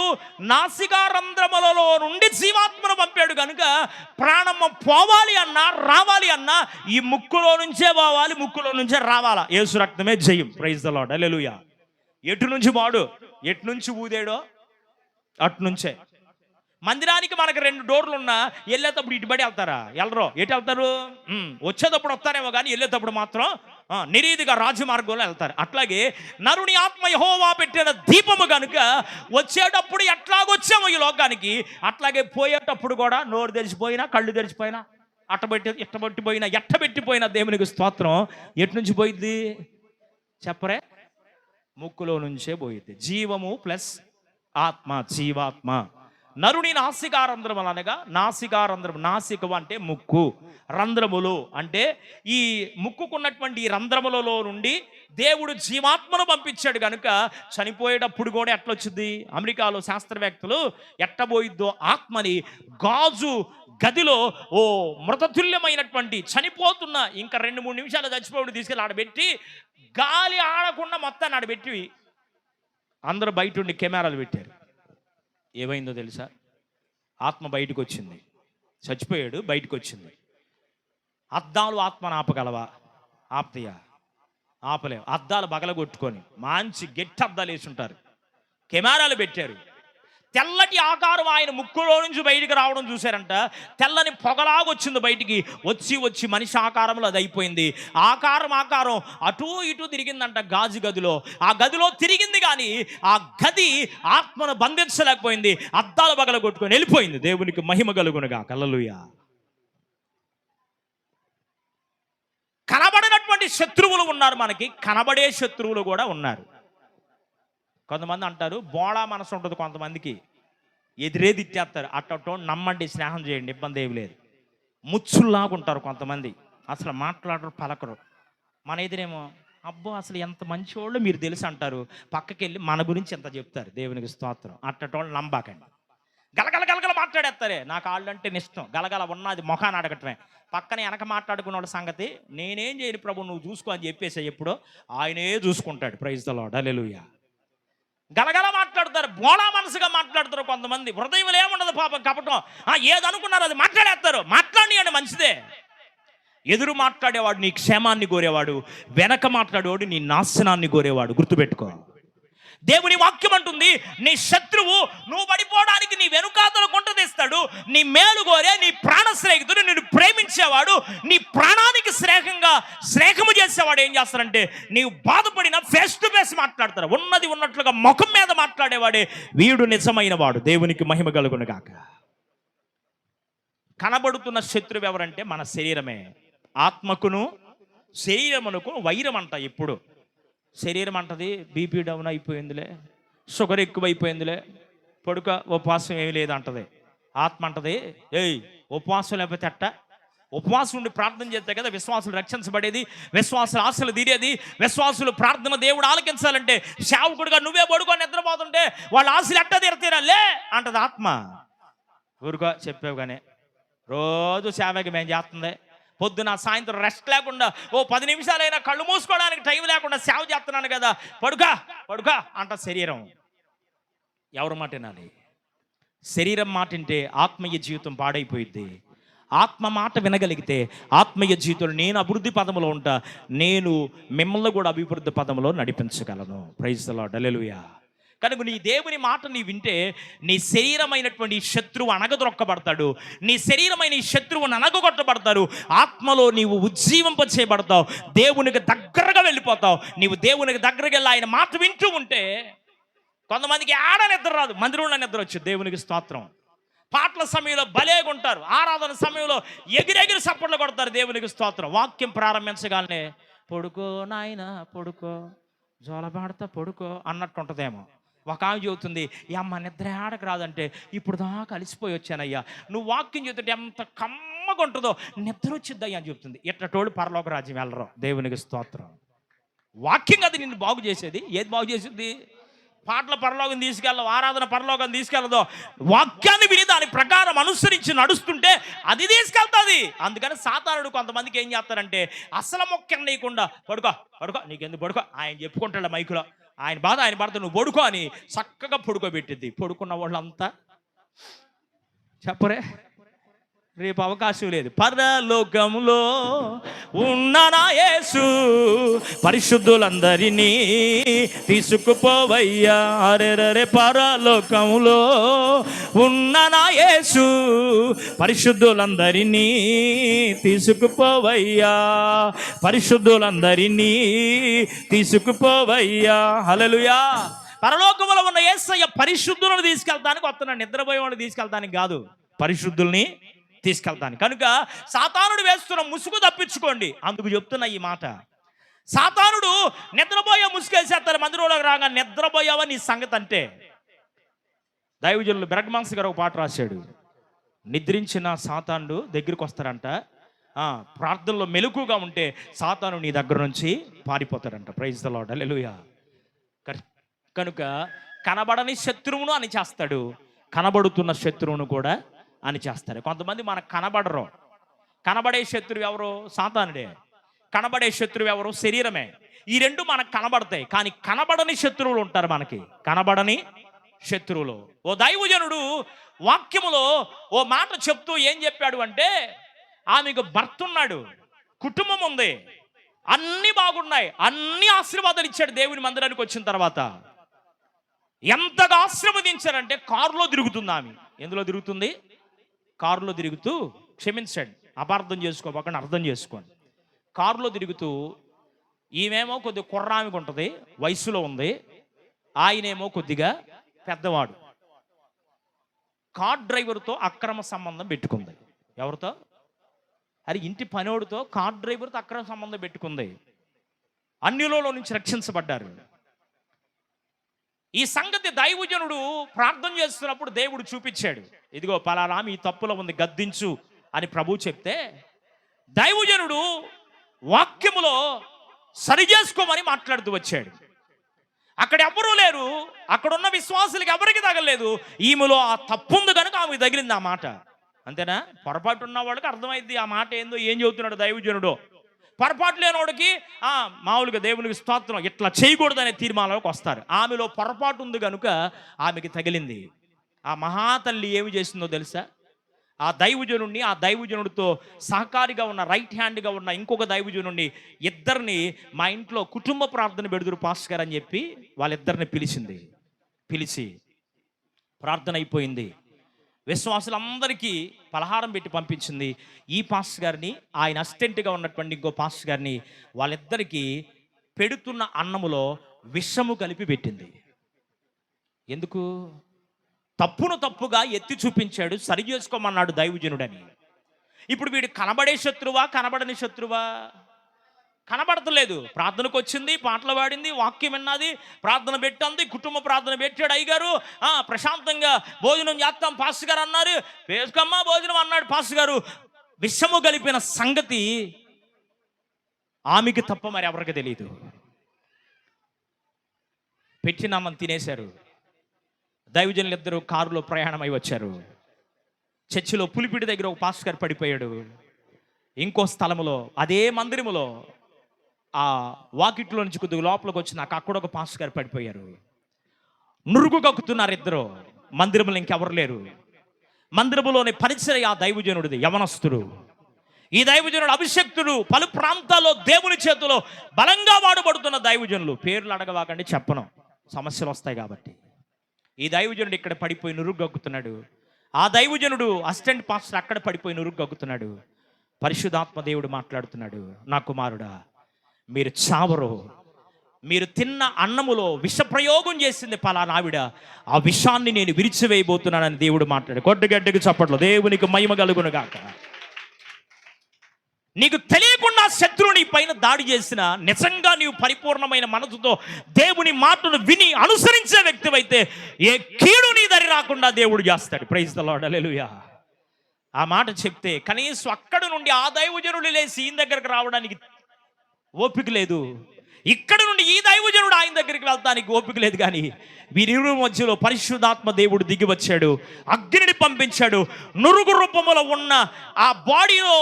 నాసికారంధ్రములలో నుండి జీవాత్మను పంపాడు కనుక ప్రాణము పోవాలి అన్నా రావాలి అన్నా ఈ ముక్కులో నుంచే పోవాలి, ముక్కులో నుంచే రావాలా. యేసు రక్తమే జయం. Praise the lord. హల్లెలూయా. ఎటు నుంచి వాడు ఎటు నుంచి ఊదేడో అటు నుంచే. మందిరానికి మనకు 2 డోర్లు ఉన్నా వెళ్ళేటప్పుడు ఇటుబడి వెళ్తారా? వెళ్ళరు. ఎటు వెళ్తారు? వచ్చేటప్పుడు వస్తారేమో కానీ వెళ్ళేటప్పుడు మాత్రం నిరీదిగా రాజమార్గంలో వెళ్తారు. అట్లాగే నరుని ఆత్మ యెహోవా పెట్టిన దీపము కనుక వచ్చేటప్పుడు ఎట్లాగొచ్చామో ఈ లోకానికి, అట్లాగే పోయేటప్పుడు కూడా నోరు తెరిచిపోయినా కళ్ళు తెరిచిపోయినా ఎట్టబెట్టిపోయినా దేవునికి స్తోత్రం. ఎటు నుంచి పోయిద్ది చెప్పరే? ముక్కులో నుంచే పోయిద్ది. జీవము ప్లస్ ఆత్మ, జీవాత్మ. నరుని నాసికారంధ్రములు అనగా నాసికం అంటే ముక్కు, రంధ్రములు అంటే ఈ ముక్కుకున్నటువంటి ఈ రంధ్రములలో నుండి దేవుడు జీవాత్మను పంపించాడు కనుక చనిపోయేటప్పుడు కూడా ఎట్లొచ్చింది? అమెరికాలో శాస్త్రవేత్తలు ఎట్టబోయిద్దో ఆత్మని గాజు గదిలో మృతతుల్యమైనటువంటి చనిపోతున్న ఇంకా 2-3 నిమిషాలు చచ్చిపోయి తీసుకెళ్ళి ఆడబెట్టి గాలి ఆడకుండా మొత్తాన్ని ఆడబెట్టి అందరూ బయట ఉండి కెమెరాలు పెట్టారు. ఏమైందో తెలుసా? ఆత్మ బయటకు వచ్చింది, చచ్చిపోయాడు, బయటకు వచ్చింది. అద్దాలు ఆత్మను ఆపగలవా? ఆప్తయా? ఆపలేవు. అద్దాలు బగలగొట్టుకొని మంచి గట్టి అద్దాలు వేసి ఉంటారు, కెమెరాలు పెట్టారు. తెల్లటి ఆకారం ఆయన ముక్కులో నుంచి బయటికి రావడం చూశారంట. తెల్లని పొగలాగొచ్చింది బయటికి, వచ్చి మనిషి ఆకారంలో అది అయిపోయింది. ఆకారం అటూ ఇటూ తిరిగిందంట గాజు గదిలో. ఆ గదిలో తిరిగింది కానీ ఆ గది ఆత్మను బంధించలేకపోయింది. అద్దాలు బగల కొట్టుకొని వెళ్ళిపోయింది. దేవునికి మహిమ కలుగునుగా. హల్లెలూయా. కనబడినటువంటి శత్రువులు ఉన్నారు మనకి, కనబడే శత్రువులు కూడా ఉన్నారు. కొంతమంది అంటారు బోళా మనసు ఉంటుంది కొంతమందికి, ఎదురే తిట్టేస్తారు. అట్టో నమ్మండి, స్నేహం చేయండి, ఇబ్బంది ఏమి లేదు. ముచ్చుల్లాగా ఉంటారు కొంతమంది, అసలు మాట్లాడరు, పలకరు. మన ఎదురేమో అబ్బో అసలు ఎంత మంచివాళ్ళు మీరు తెలుసు అంటారు, పక్కకి వెళ్ళి మన గురించి ఎంత చెప్తారు. దేవునికి స్తోత్రం. అట్టటోళ్ళు నమ్మాకండి. గలగల మాట్లాడేస్తారే, నాకు వాళ్ళంటే ఇష్టం. గలగల ఉన్నది మొఖాన్ని అడగటమే. పక్కన వెనక మాట్లాడుకున్న వాళ్ళ సంగతి నేనేం చేయను ప్రభు, నువ్వు చూసుకో అని చెప్పేసి ఎప్పుడో ఆయనే చూసుకుంటాడు. Praise the lord. హల్లెలూయా. గలగల మాట్లాడతారు, బోళా మనసుగా మాట్లాడతారు కొంతమంది. హృదయంలో ఏముండదు పాపం, కపటం. ఏదనుకున్నారు అది మాట్లాడేస్తారు. మాట్లాడియండి, మంచిదే. ఎదురు మాట్లాడేవాడు నీ క్షేమాన్ని కోరేవాడు, వెనక మాట్లాడేవాడు నీ నాశనాన్ని కోరేవాడు. గుర్తుపెట్టుకో. దేవుని వాక్యం అంటుంది, నీ శత్రువు నువ్వు పడిపోవడానికి నీ వెనుకాతలు కొంట తెస్తాడు. నీ మేలు కోరే నీ ప్రాణ స్నేహితుడు, నిన్ను ప్రేమించేవాడు, నీ ప్రాణానికి స్నేహము చేసేవాడు ఏం చేస్తారంటే, నీవు బాధపడిన ఫేస్ టు ఫేస్ మాట్లాడతారు. ఉన్నది ఉన్నట్లుగా ముఖం మీద మాట్లాడేవాడే వీడు నిజమైన వాడు. దేవునికి మహిమ కలుగును గాక. కనబడుతున్న శత్రువు ఎవరంటే మన శరీరమే. ఆత్మకును శరీరమునకు వైరం అంట. ఇప్పుడు శరీరం అంటది బీపీ డౌన్ అయిపోయిందిలే, షుగర్ ఎక్కువైపోయిందిలే, పడుక ఉపవాసం ఏమి లేదంటది. ఆత్మ అంటది ఉపవాసం లేకపోతే అట్ట, ఉపవాసం ఉండి ప్రార్థన చేస్తే కదా విశ్వాసులు రక్షించబడేది, విశ్వాసుల ఆశలు తీరేది, విశ్వాసులు ప్రార్థన దేవుడు ఆలకించాలంటే. సేవకుడుగా నువ్వే పడుకొని నిద్రపోతుంటే వాళ్ళ ఆశలు ఎట్ట తీరతీరాలే అంటది ఆత్మ. ఊరుకో చెప్పావు కానీ రోజు సేవకి మేము చేస్తుంది. పొద్దున సాయంత్రం రెస్ట్ లేకుండా 10 నిమిషాలైనా కళ్ళు మూసుకోవడానికి టైం లేకుండా సేవ చేస్తున్నాను కదా, పడుక అంట శరీరం. ఎవరు మాట వినాలి? శరీరం మాట వింటే ఆత్మీయ జీవితం పాడైపోయింది. ఆత్మ మాట వినగలిగితే ఆత్మీయ జీవితంలో నేను అభివృద్ధి పదములో ఉంటా, నేను మిమ్మల్ని కూడా అభివృద్ధి పదములో నడిపించగలను. Praise the lord. హల్లెలూయా. కనుక నీ దేవుని మాట నీ వింటే నీ శరీరమైనటువంటి శత్రువు అనగదొక్కబడతాడు, నీ శరీరమైన ఈ శత్రువును అనగొట్టబడతారు. ఆత్మలో నీవు ఉజ్జీవింప చేయబడతావు, దేవునికి దగ్గరగా వెళ్ళిపోతావు. నీవు దేవునికి దగ్గరగా వెళ్ళి ఆయన మాట వింటూ ఉంటే కొంతమందికి ఆడ నిద్ర రాదు, మందిరంలో నిద్ర వచ్చు. దేవునికి స్తోత్రం. పాటల సమయంలో భలేగా ఉంటారు, ఆరాధన సమయంలో ఎగిరెగిరి సప్పట్లు కొడతారు. దేవునికి స్తోత్రం. వాక్యం ప్రారంభించగానే పడుకో నాయన పడుకో, జోలబాడతా పడుకో అన్నట్టు ఉంటుందేమో. ఒక ఆమె చెబుతుంది, ఈ అమ్మ నిద్ర ఆడకు రాదంటే ఇప్పుడు దాకా అలిసిపోయి వచ్చానయ్యా, నువ్వు వాక్యం చెబుతుంటే ఎంత కమ్మగా ఉంటుందో నిద్ర వచ్చిద్దయ్యా అని చెబుతుంది. ఎట్టటోళ్ళు పరలోక రాజ్యం వెళ్ళరు. దేవునికి స్తోత్రం. వాక్యం అది నిన్ను బాగు చేసేది. ఏది బాగు చేసింది? పాటల పరలోకం తీసుకెళ్ళదు, ఆరాధన పరలోకం తీసుకెళ్ళదు. వాక్యాన్ని విని దాని ప్రకారం అనుసరించి నడుస్తుంటే అది తీసుకెళ్తుంది. అందుకని సాతానుడు కొంతమందికి ఏం చేస్తారంటే అసలు మొక్క నీయకుండా పడుకో నీకెందుకు పడుకో, ఆయన చెప్పుకుంటాడు మైకులో, ఆయన బాధ ఆయన పడతా, నువ్వు పడుకో అని చక్కగా పడుకోబెట్టింది. పడుకున్న వాళ్ళంతా చెప్పరే, రేపు అవకాశం లేదు. పరలోకములో ఉన్న నా యేసు పరిశుద్ధులందరినీ తీసుకుపోవయ్యా. అరెరరే పరలోకములో ఉన్న నా యేసు పరిశుద్ధులందరినీ తీసుకుపోవయ్యా, పరిశుద్ధులందరినీ తీసుకుపోవయ్యా. హల్లెలూయా. పరలోకములో ఉన్న యేసయ్య పరిశుద్ధులను తీసుకెళ్తానికి వస్తున్నాడు, నిద్రపోయే వాళ్ళు తీసుకెళ్తానికి కాదు, పరిశుద్ధుల్ని తీసుకెళ్తాను. కనుక సాతానుడు వేస్తున్న ముసుగు తప్పించుకోండి. అందుకు చెప్తున్నా ఈ మాట. సాతానుడు నిద్రపోయే ముసుగేసేస్తారు. మందిరంలోకి రాగా నిద్రపోయావా నీ సంగతి అంటే. దైవజనులు బ్రగ్మాన్స్ గారు ఒక పాట రాశాడు. నిద్రించిన సాతానుడు దగ్గరికి వస్తారంట, ప్రార్థనలో మెలకుగా ఉంటే సాతాను నీ దగ్గర నుంచి పారిపోతాడంట. Praise the lord. హల్లెలూయా. కనుక కనబడని శత్రువును అని చేస్తాడు, కనబడుతున్న శత్రువును కూడా అని చేస్తారు. కొంతమంది మనకు కనబడరు. కనబడే శత్రువు ఎవరు? సాతానుడే. కనబడే శత్రువు ఎవరు? శరీరమే. ఈ రెండు మనకు కనబడతాయి, కానీ కనబడని శత్రువులు ఉంటారు మనకి. కనబడని శత్రువులు. ఓ దైవజనుడు వాక్యములో ఓ మాట చెప్తూ ఏం చెప్పాడు అంటే, ఆమెకు భర్త ఉన్నాడు, కుటుంబం ఉంది, అన్నీ బాగున్నాయి, అన్ని ఆశీర్వాదాలు ఇచ్చాడు దేవుని మందిరానికి వచ్చిన తర్వాత. ఎంతగా ఆశీర్వదించారంటే కారులో తిరుగుతుంది ఆమె. ఎందులో తిరుగుతుంది? కారులో తిరుగుతూ, క్షమించండి అపార్థం చేసుకోకుండా అర్థం చేసుకోండి, కారులో తిరుగుతూ ఈమెమో కొద్దిగా కుర్రామికి ఉంటుంది, వయసులో ఉంది, ఆయనేమో కొద్దిగా పెద్దవాడు. కార్ డ్రైవర్తో అక్రమ సంబంధం పెట్టుకుంది. ఎవరితో? అది ఇంటి పనోడితో కార్ డ్రైవర్తో అక్రమ సంబంధం పెట్టుకుంది. అన్యులలో నుంచి రక్షించబడ్డారు. ఈ సంగతి దైవజనుడు ప్రార్థన చేస్తున్నప్పుడు దేవుడు చూపించాడు. ఇదిగో పలానా ఈ తప్పులో ఉంది, గద్దించు అని ప్రభు చెప్తే దైవజనుడు వాక్యములో సరి చేసుకోమని మాట్లాడుతూ వచ్చాడు. అక్కడ ఎవరూ లేరు, అక్కడ ఉన్న విశ్వాసులకు ఎవరికి తగలేదు. ఈమెలో ఆ తప్పు ఉంది కనుక ఆమెకు తగిలింది ఆ మాట. అంతేనా? పొరపాటు ఉన్న వాళ్ళకి అర్థమైంది ఆ మాట ఏందో, ఏం చెబుతున్నాడు దైవజనుడు. పొరపాటు లేనివాడికి మామూలుగా దేవునికి స్తోత్రం ఇట్లా చేయకూడదనే తీర్మానంలోకి వస్తారు. ఆమెలో పొరపాటు ఉంది కనుక ఆమెకి తగిలింది. ఆ మహాతల్లి ఏమి చేసిందో తెలుసా? ఆ దైవజనుడిని, ఆ దైవజనుడితో సహకారిగా ఉన్న రైట్ హ్యాండ్గా ఉన్న ఇంకొక దైవజనుడిని, ఇద్దరిని మా ఇంట్లో కుటుంబ ప్రార్థన పెడుదురు పాస్టర్ గారు అని చెప్పి వాళ్ళిద్దరిని పిలిచింది. పిలిచి ప్రార్థన అయిపోయింది, విశ్వాసులందరికీ పలహారం పెట్టి పంపించింది. ఈ పాస్టర్ గారిని, ఆయన అసిస్టెంట్గా ఉన్నటువంటి ఇంకో పాస్టర్ గారిని, వాళ్ళిద్దరికీ పెడుతున్న అన్నములో విషము కలిపి పెట్టింది. ఎందుకు? తప్పును తప్పుగా ఎత్తి చూపించాడు, సరి చేసుకోమన్నాడు దైవజనుడని. ఇప్పుడు వీడు కనబడే శత్రువా, కనబడని శత్రువా? కనబడతలేదు. ప్రార్థనకు వచ్చింది, పాటలు పాడింది, వాక్యం విన్నది, ప్రార్థన పెట్టింది, కుటుంబ ప్రార్థన పెట్టాడు అయ్యగారు. ప్రశాంతంగా భోజనం చేస్తాం పాస్టర్ గారు అన్నారు, వేసుకమ్మా భోజనం అన్నాడు పాస్టర్ గారు. విషము కలిపిన సంగతి ఆమెకి తప్ప మరి ఎవరికి తెలియదు. పెట్టినామని తినేశారు. దైవజనులు ఇద్దరు కారులో ప్రయాణమై వచ్చారు. చర్చిలో పులిపిడి దగ్గర ఒక పాస్టర్ గారు పడిపోయాడు. ఇంకో స్థలములో అదే మందిరములో ఆ వాకిట్లో నుంచి కొద్దిగా లోపలికి వచ్చినాక అక్కడ ఒక పాస్టర్ గారు పడిపోయారు. నురుగు కక్కుతున్నారు ఇద్దరు. మందిరములు ఇంకెవరు లేరు. మందిరములోని పరిచయ ఆ దైవజనుడిది, యవనస్తుడు. ఈ దైవజనుడు అభిషక్తుడు, పలు ప్రాంతాల్లో దేవుని చేతిలో బలంగా వాడబడుతున్న దైవజనులు. పేర్లు అడగవాకండి, చెప్పను, సమస్యలు వస్తాయి కాబట్టి. ఈ దైవజనుడు ఇక్కడ పడిపోయి నురుగు గక్కుతున్నాడు. ఆ దైవజనుడు అసిస్టెంట్ పాస్టర్ అక్కడ పడిపోయి నురుగు గక్కుతున్నాడు. పరిశుద్ధాత్మ దేవుడు మాట్లాడుతున్నాడు, నా కుమారుడా మీరు చావరు, మీరు తిన్న అన్నములో విషప్రయోగం చేసింది పలానా ఆవిడ, ఆ విషాన్ని నేను విరిచివేయబోతున్నానని దేవుడు మాట్లాడు. కొట్టగడ్డకి చప్పట్లు, దేవునికి మహిమ కలుగును గాక. నీకు తెలియకుండా శత్రువుని పైన దాడి చేసిన, నిజంగా నీవు పరిపూర్ణమైన మనసుతో దేవుని మాటను విని అనుసరించే వ్యక్తివైతే ఏ కీడు నీ దరి రాకుండా దేవుడు చేస్తాడు. ప్రైజ్ ది లార్డ్, హల్లెలూయా. ఆ మాట చెప్తే కనీసం అక్కడ నుండి ఆ దైవజనుడు లేచి ఈయన దగ్గరకు రావడానికి ఓపిక లేదు, ఇక్కడ నుండి ఈ దైవజనుడు ఆయన దగ్గరికి వెళ్తానికి ఓపిక లేదు. కానీ వీరిరువురి మధ్యలో పరిశుద్ధాత్మ దేవుడు దిగి వచ్చాడు, అగ్నిని పంపించాడు. నురుగు రూపంలో ఉన్న ఆ బాడీలో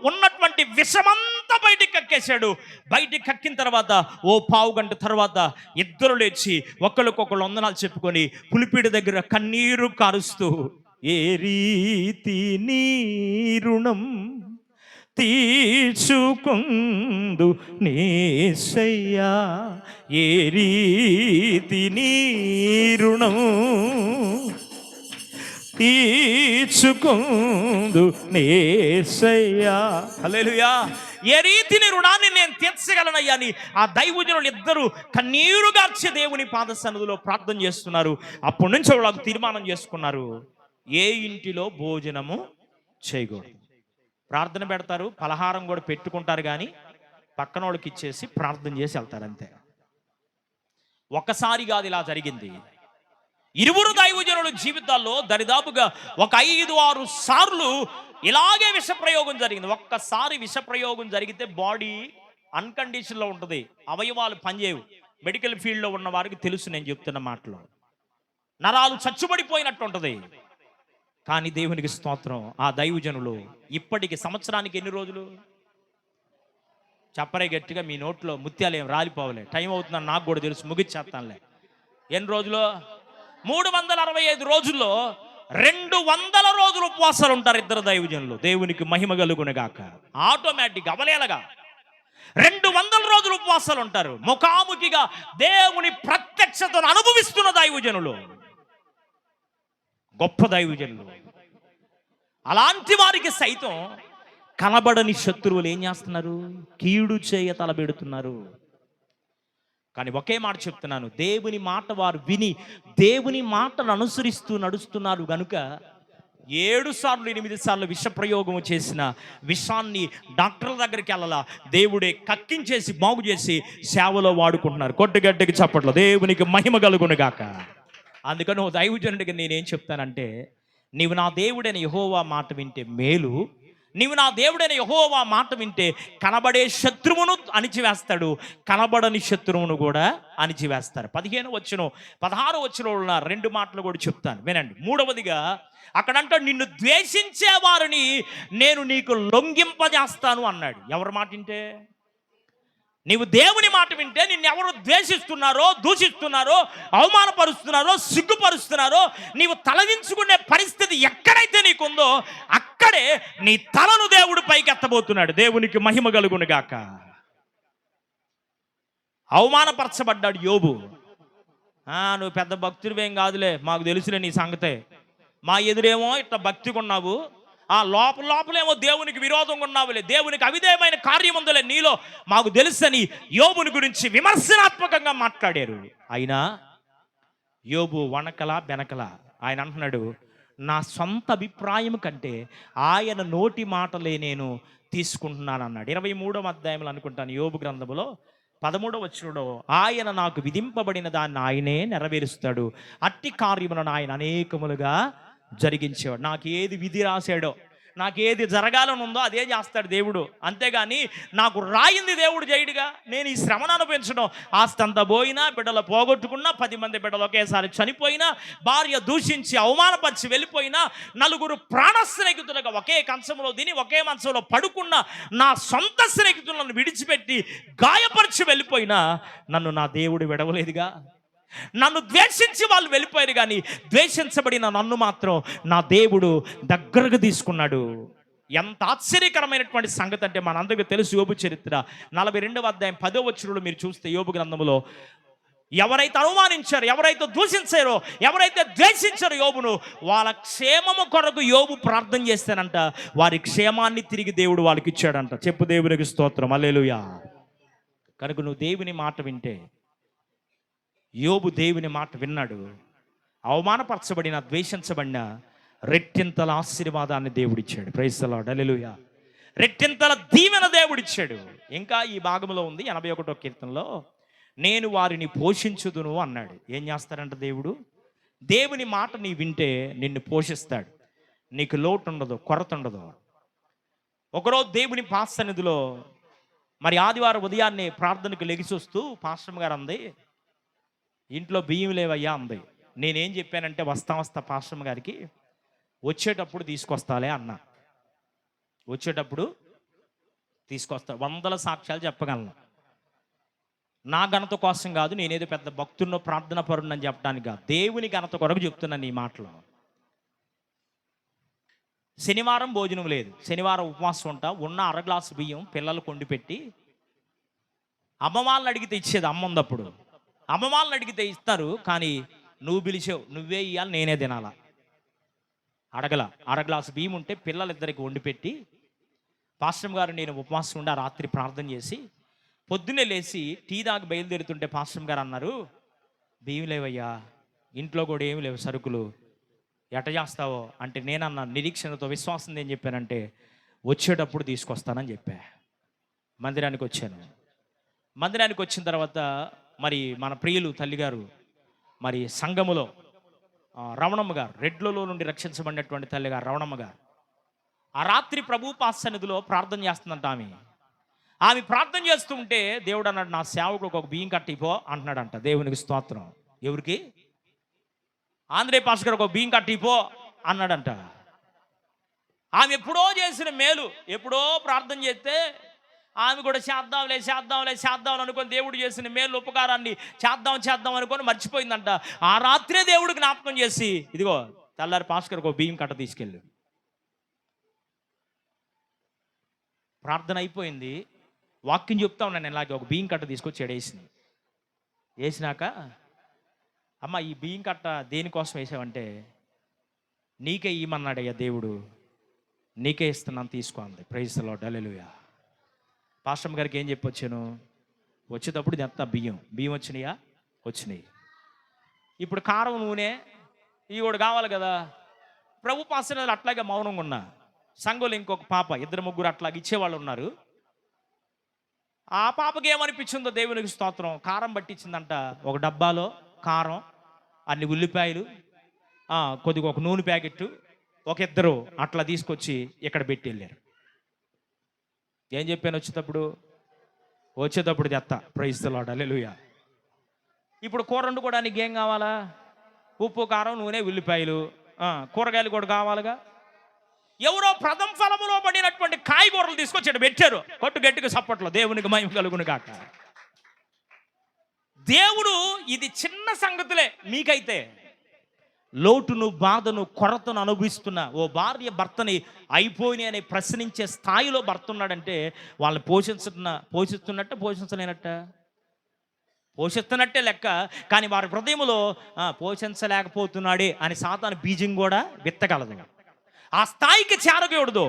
ఉన్నటువంటి విషమంతా బయటికి కక్కేశాడు. బయటికి కక్కిన తర్వాత ఓ పావు గంట తర్వాత ఇద్దరు లేచి ఒకరికొకళ్ళు వందనాలు చెప్పుకొని పులిపీడి దగ్గర కన్నీరు కారుస్తూ, ఏ రీతి నీ రుణం తీర్చుకుందు నేసయ్యా, ఏ రీతి నీ రుణం తీర్చుకుందు నేసయ్యా. హల్లెలూయా. ఏ రీతిని రుణాన్ని నేను తీర్చగలనయ్యా అని ఆ దైవజనులు ఇద్దరు కన్నీరు గార్చి దేవుని పాద సన్నిధిలో ప్రార్థన చేస్తున్నారు. అప్పటి నుంచి వాళ్ళు తీర్మానం చేసుకున్నారు, ఏ ఇంటిలో భోజనము చేయకూడదు. ప్రార్థన పెడతారు, పలహారం కూడా పెట్టుకుంటారు, కానీ పక్కన వాళ్ళకి ఇచ్చేసి ప్రార్థన చేసి వెళ్తారు అంతే. ఒక్కసారి కాదు ఇలా జరిగింది. ఇరువురు దైవజనుల జీవితాల్లో దరిదాపుగా ఒక 5-6 సార్లు ఇలాగే విషప్రయోగం జరిగింది. ఒక్కసారి విషప్రయోగం జరిగితే బాడీ అన్కండిషన్లో ఉంటుంది, అవయవాలు పనిచేయవు. మెడికల్ ఫీల్డ్లో ఉన్న వారికి తెలుసు నేను చెప్తున్న మాటలు. నరాలు చచ్చుబడిపోయినట్టు ఉంటుంది. కానీ దేవునికి స్తోత్రం, ఆ దైవజనులు ఇప్పటికి సంవత్సరానికి ఎన్ని రోజులు చెప్పరే గట్టిగా, మీ నోట్లో ముత్యాలు ఏం రాలిపోవలే. టైం అవుతుందని నాకు కూడా తెలుసు, ముగిచ్చేస్తానులే. ఎన్ని రోజులు? 365 రోజుల్లో 200 రోజులు ఉపవాసాలు ఉంటారు ఇద్దరు దైవజనులు. దేవునికి మహిమ కలుగునుగాక. ఆటోమేటిక్ అవలేలగా 200 రోజులు ఉపవాసాలు ఉంటారు. ముఖాముఖిగా దేవుని ప్రత్యక్షతను అనుభవిస్తున్న దైవజనులు, గొప్ప దైవజనులు. అలాంటి వారికి సైతం కనబడని శత్రువులు ఏం చేస్తున్నారు? కీడు చేయ తలబెడుతున్నారు. కానీ ఒకే మాట చెప్తున్నాను, దేవుని మాట వారు విని దేవుని మాటను అనుసరిస్తూ నడుస్తున్నారు గనుక 7 సార్లు 8 సార్లు విష ప్రయోగం చేసిన విషాన్ని డాక్టర్ల దగ్గరికి వెళ్ళాల, దేవుడే కక్కించేసి బాగు చేసి సేవలో వాడుకుంటున్నారు. కొట్టుగడ్డకి చప్పట్లో దేవునికి మహిమ కలుగునుగాక. అందుకని ఓ దైవజనుడికి నేనేం చెప్తానంటే, నీవు నా దేవుడైన యెహోవా మాట వింటే మేలు. నీవు నా దేవుడైన యెహోవా మాట వింటే కనబడే శత్రువును అణిచివేస్తాడు, కనబడని శత్రువును కూడా అణిచివేస్తారు. 15 వచనం 16 వచనంలో 2 మాటలు కూడా చెప్తాను వినండి. మూడవదిగా అక్కడంటే నిన్ను ద్వేషించే వారిని నేను నీకు లొంగింపజేస్తాను అన్నాడు. ఎవరి మాట వింటే? నీవు దేవుని మాట వింటే నిన్ను ఎవరు ద్వేషిస్తున్నారో, దూషిస్తున్నారో, అవమానపరుస్తున్నారో, సిగ్గుపరుస్తున్నారో, నీవు తలదించుకునే పరిస్థితి ఎక్కడైతే నీకుందో అక్కడే నీ తలను దేవుడు పైకి ఎత్తబోతున్నాడు. దేవునికి మహిమ కలుగునుగాక. అవమానపరచబడ్డాడు యోబు. నువ్వు పెద్ద భక్తుడివేం కాదులే, మాకు తెలుసులే నీ సంగతే. మా ఎదురేమో ఇట్లా భక్తిగా ఉన్నావు, లోపలేమో దేవునికి విరోధంగా ఉన్నావులే, దేవునికి అవిధేయమైన కార్యం ఉందిలే నీలో, మాకు తెలుసని యోబుని గురించి విమర్శనాత్మకంగా మాట్లాడారు. అయినా యోబు వనకల బెనకల. ఆయన అంటున్నాడు, నా సొంత అభిప్రాయం కంటే ఆయన నోటి మాటలే నేను తీసుకుంటున్నాను అన్నాడు. 23వ అధ్యాయంలో అనుకుంటాను యోబు గ్రంథములో 13వ వచనంలో, ఆయన నాకు విధింపబడిన దాన్ని ఆయనే నెరవేరుస్తాడు, అట్టి కార్యములను ఆయన అనేకములుగా జరిగించేవాడు. నాకు ఏది విధి రాశాడో, నాకు ఏది జరగాలని ఉందో అదే చేస్తాడు దేవుడు. అంతేగాని నాకు రాయింది దేవుడు చేయడుగా. నేను ఈ శ్రమను అనుభవించడం, ఆస్తి అంతా పోయినా, బిడ్డలు పోగొట్టుకున్నా, 10 మంది బిడ్డలు ఒకేసారి చనిపోయినా, భార్య దూషించి అవమానపరిచి వెళ్ళిపోయినా, 4 ప్రాణ స్నేహితులుగా ఒకే కంచంలో తిని ఒకే మంచంలో పడుకున్న నా సొంత స్నేహితులను విడిచిపెట్టి గాయపరిచి వెళ్ళిపోయినా నన్ను నా దేవుడు విడవలేదుగా. నన్ను ద్వేషించి వాళ్ళు వెళ్ళిపోయారు, కానీ ద్వేషించబడిన నన్ను మాత్రం నా దేవుడు దగ్గరకు తీసుకున్నాడు. ఎంత ఆశ్చర్యకరమైనటువంటి సంగతి అంటే మనందరికీ తెలుసు. యోబు చరిత్ర 42వ అధ్యాయం 10వ వచనంలో మీరు చూస్తే యోబు గ్రంథంలో ఎవరైతే అవమానించారో, ఎవరైతే దూషించారో, ఎవరైతే ద్వేషించారో యోబును, వాళ్ళ క్షేమము కొరకు యోబు ప్రార్థన చేస్తానంట. వారి క్షేమాన్ని తిరిగి దేవుడు వాళ్ళకి ఇచ్చాడంట. చెప్పు దేవునికి స్తోత్రం, హల్లెలూయా. కనుక నువ్వు దేవుని మాట వింటే, యోబు దేవుని మాట విన్నాడు, అవమానపరచబడిన, ద్వేషించబడిన రెట్టింతల ఆశీర్వాదాన్ని దేవుడిచ్చాడు. ప్రైజ్ ది లార్డ్, హల్లెలూయా. రెట్టింతల దీవెన దేవుడిచ్చాడు. ఇంకా ఈ భాగంలో ఉంది 81వ కీర్తనలో, నేను వారిని పోషించుదును అన్నాడు. ఏం చేస్తాడంట దేవుడు? దేవుని మాట నీ వింటే నిన్ను పోషిస్తాడు, నీకు లోటు ఉండదు, కొరత ఉండదు. ఒకరోజు దేవుని పాస్ సన్నిధిలో మరి ఆదివారం ఉదయాన్నే ప్రార్థనకు లెగిసి వస్తూ పాస్టర్ గారు అంది, ఇంట్లో బియ్యం లేవయ్యా అంది. నేనేం చెప్పానంటే, వస్తా పాస్టర్ గారికి వచ్చేటప్పుడు తీసుకొస్తాలే అన్నా. వచ్చేటప్పుడు తీసుకొస్తా, 100 సాక్ష్యాలు చెప్పగలను. నా ఘనత కోసం కాదు, నేనేదో పెద్ద భక్తున్నో ప్రార్థన పరుణని చెప్పడానికి కాదు, దేవుని ఘనత కొరకు చెప్తున్నాను ఈ మాటలో. శనివారం భోజనం లేదు, శనివారం ఉపవాసం ఉంటా. ఉన్న 1/2 గ్లాసు బియ్యం పిల్లలకు వండి పెట్టి, అమ్మ వాళ్ళని అడిగితే ఇచ్చేది, అమ్మ ఉందప్పుడు. అమ్మ వాళ్ళని అడిగితే ఇస్తారు, కానీ నువ్వు పిలిచావు, నువ్వే ఇవ్వాలి, నేనే తినాలా. అడగల. 1/2 గ్లాసు బియ్యం ఉంటే పిల్లలిద్దరికి వండి పెట్టి, పాస్టర్ గారు నేను ఉపవాసం ఉండి రాత్రి ప్రార్థన చేసి పొద్దున్నే లేచి టీ దాకా బయలుదేరుతుంటే పాస్టర్ గారు అన్నారు, బియ్యం లేవయ్యా, ఇంట్లో కూడా ఏమి లేవు సరుకులు, ఎట చేస్తావో అంటే, నేనన్నా నిరీక్షణతో విశ్వాసం ఏం చెప్పానంటే, వచ్చేటప్పుడు తీసుకొస్తానని చెప్పా. మందిరానికి వచ్చాను. మందిరానికి వచ్చిన తర్వాత మరి మన ప్రియులు తల్లిగారు, మరి సంఘములో రమణమ్మ గారు, రెడ్లలో నుండి రక్షించబడినటువంటి తల్లిగారు రమణమ్మ గారు, ఆ రాత్రి ప్రభు పాస్ సన్నిధిలో ప్రార్థన చేస్తుందంట. ఆమె ప్రార్థన చేస్తుంటే దేవుడు అన్నాడు, నా సేవకుడికి ఒక బియ్యం కట్టిపో అంటున్నాడంట. దేవునికి స్తోత్రం. ఎవరికి? ఆంధ్రే పాస్ గారు ఒక బియ్యం కట్టిపో అన్నాడంట. ఆమె ఎప్పుడో చేసిన మేలు, ఎప్పుడో ప్రార్థన చేస్తే ఆమె కూడా చేద్దాంలే చేద్దాంలే చేద్దాం అనుకొని దేవుడు చేసిన మేలు ఉపకారాన్ని చేద్దాం అనుకొని మర్చిపోయిందంట. ఆ రాత్రే దేవుడు జ్ఞాపకం చేసి, ఇదిగో తెల్లారి పాస్కర్కి ఒక బియ్యం కట్ట తీసుకెళ్ళు. ప్రార్థన అయిపోయింది, వాక్యం చెప్తా ఉన్నాను, ఇలాగే ఒక బియ్యం కట్ట తీసుకొచ్చి వేసింది. వేసినాక, అమ్మ ఈ బియ్యం కట్ట దేనికోసం వేసావంటే, నీకే ఇమ్మన్నాడయ్యా దేవుడు, నీకే ఇస్తున్నాను తీసుకో అంది. Praise the lord, hallelujah. Pastor గారికి ఏం చెప్పొచ్చాను, వచ్చేటప్పుడు ఎంత బియ్యం వచ్చినాయా? వచ్చినాయి. ఇప్పుడు కారం నూనె ఇవి కూడా కావాలి కదా. ప్రభు పాస్టర్ అట్లాగే మౌనంగా ఉన్నా. సంఘంలో ఇంకొక పాప, 2-3 అట్లాగే ఇచ్చేవాళ్ళు ఉన్నారు. ఆ పాపకి ఏమనిపించిందో దేవునికి స్తోత్రం, కారం పట్టించిందంట. ఒక డబ్బాలో కారం, అన్ని ఉల్లిపాయలు, కొద్దిగా ఒక నూనె ప్యాకెట్, ఒక 2 అట్లా తీసుకొచ్చి ఇక్కడ పెట్టి వెళ్ళారు. ఏం చెప్పాను వచ్చేటప్పుడు తెత్తా. ప్రైజ్ ది లార్డ్, హల్లెలూయా. ఇప్పుడు కూర వండుకోవడానికి ఏం కావాలా? ఉప్పు, కారం, నూనె, ఉల్లిపాయలు, కూరగాయలు కూడా కావాలిగా. ఎవరో ప్రథమ ఫలములో పడినటువంటి కాయగూరలు తీసుకొచ్చి పెట్టారు. కొట్టు గట్టిగా సప్పట్లో, దేవునికి మహిమ కలుగును గాక. దేవుడు ఇది చిన్న సంగతులే మీకైతే లోటును, బాధను, కొరతను అనుభవిస్తున్న ఓ భార్య భర్తని అయిపోయినాయి అని ప్రశ్నించే స్థాయిలో భర్త ఉన్నాడంటే వాళ్ళని పోషిస్తున్నట్ట పోషించలేనట్ట? పోషిస్తున్నట్టే లెక్క. కానీ వారి హృదయంలో పోషించలేకపోతున్నాడే అని సాతాను బీజం కూడా విత్తగలదు. ఆ స్థాయికి చేరకూడదు.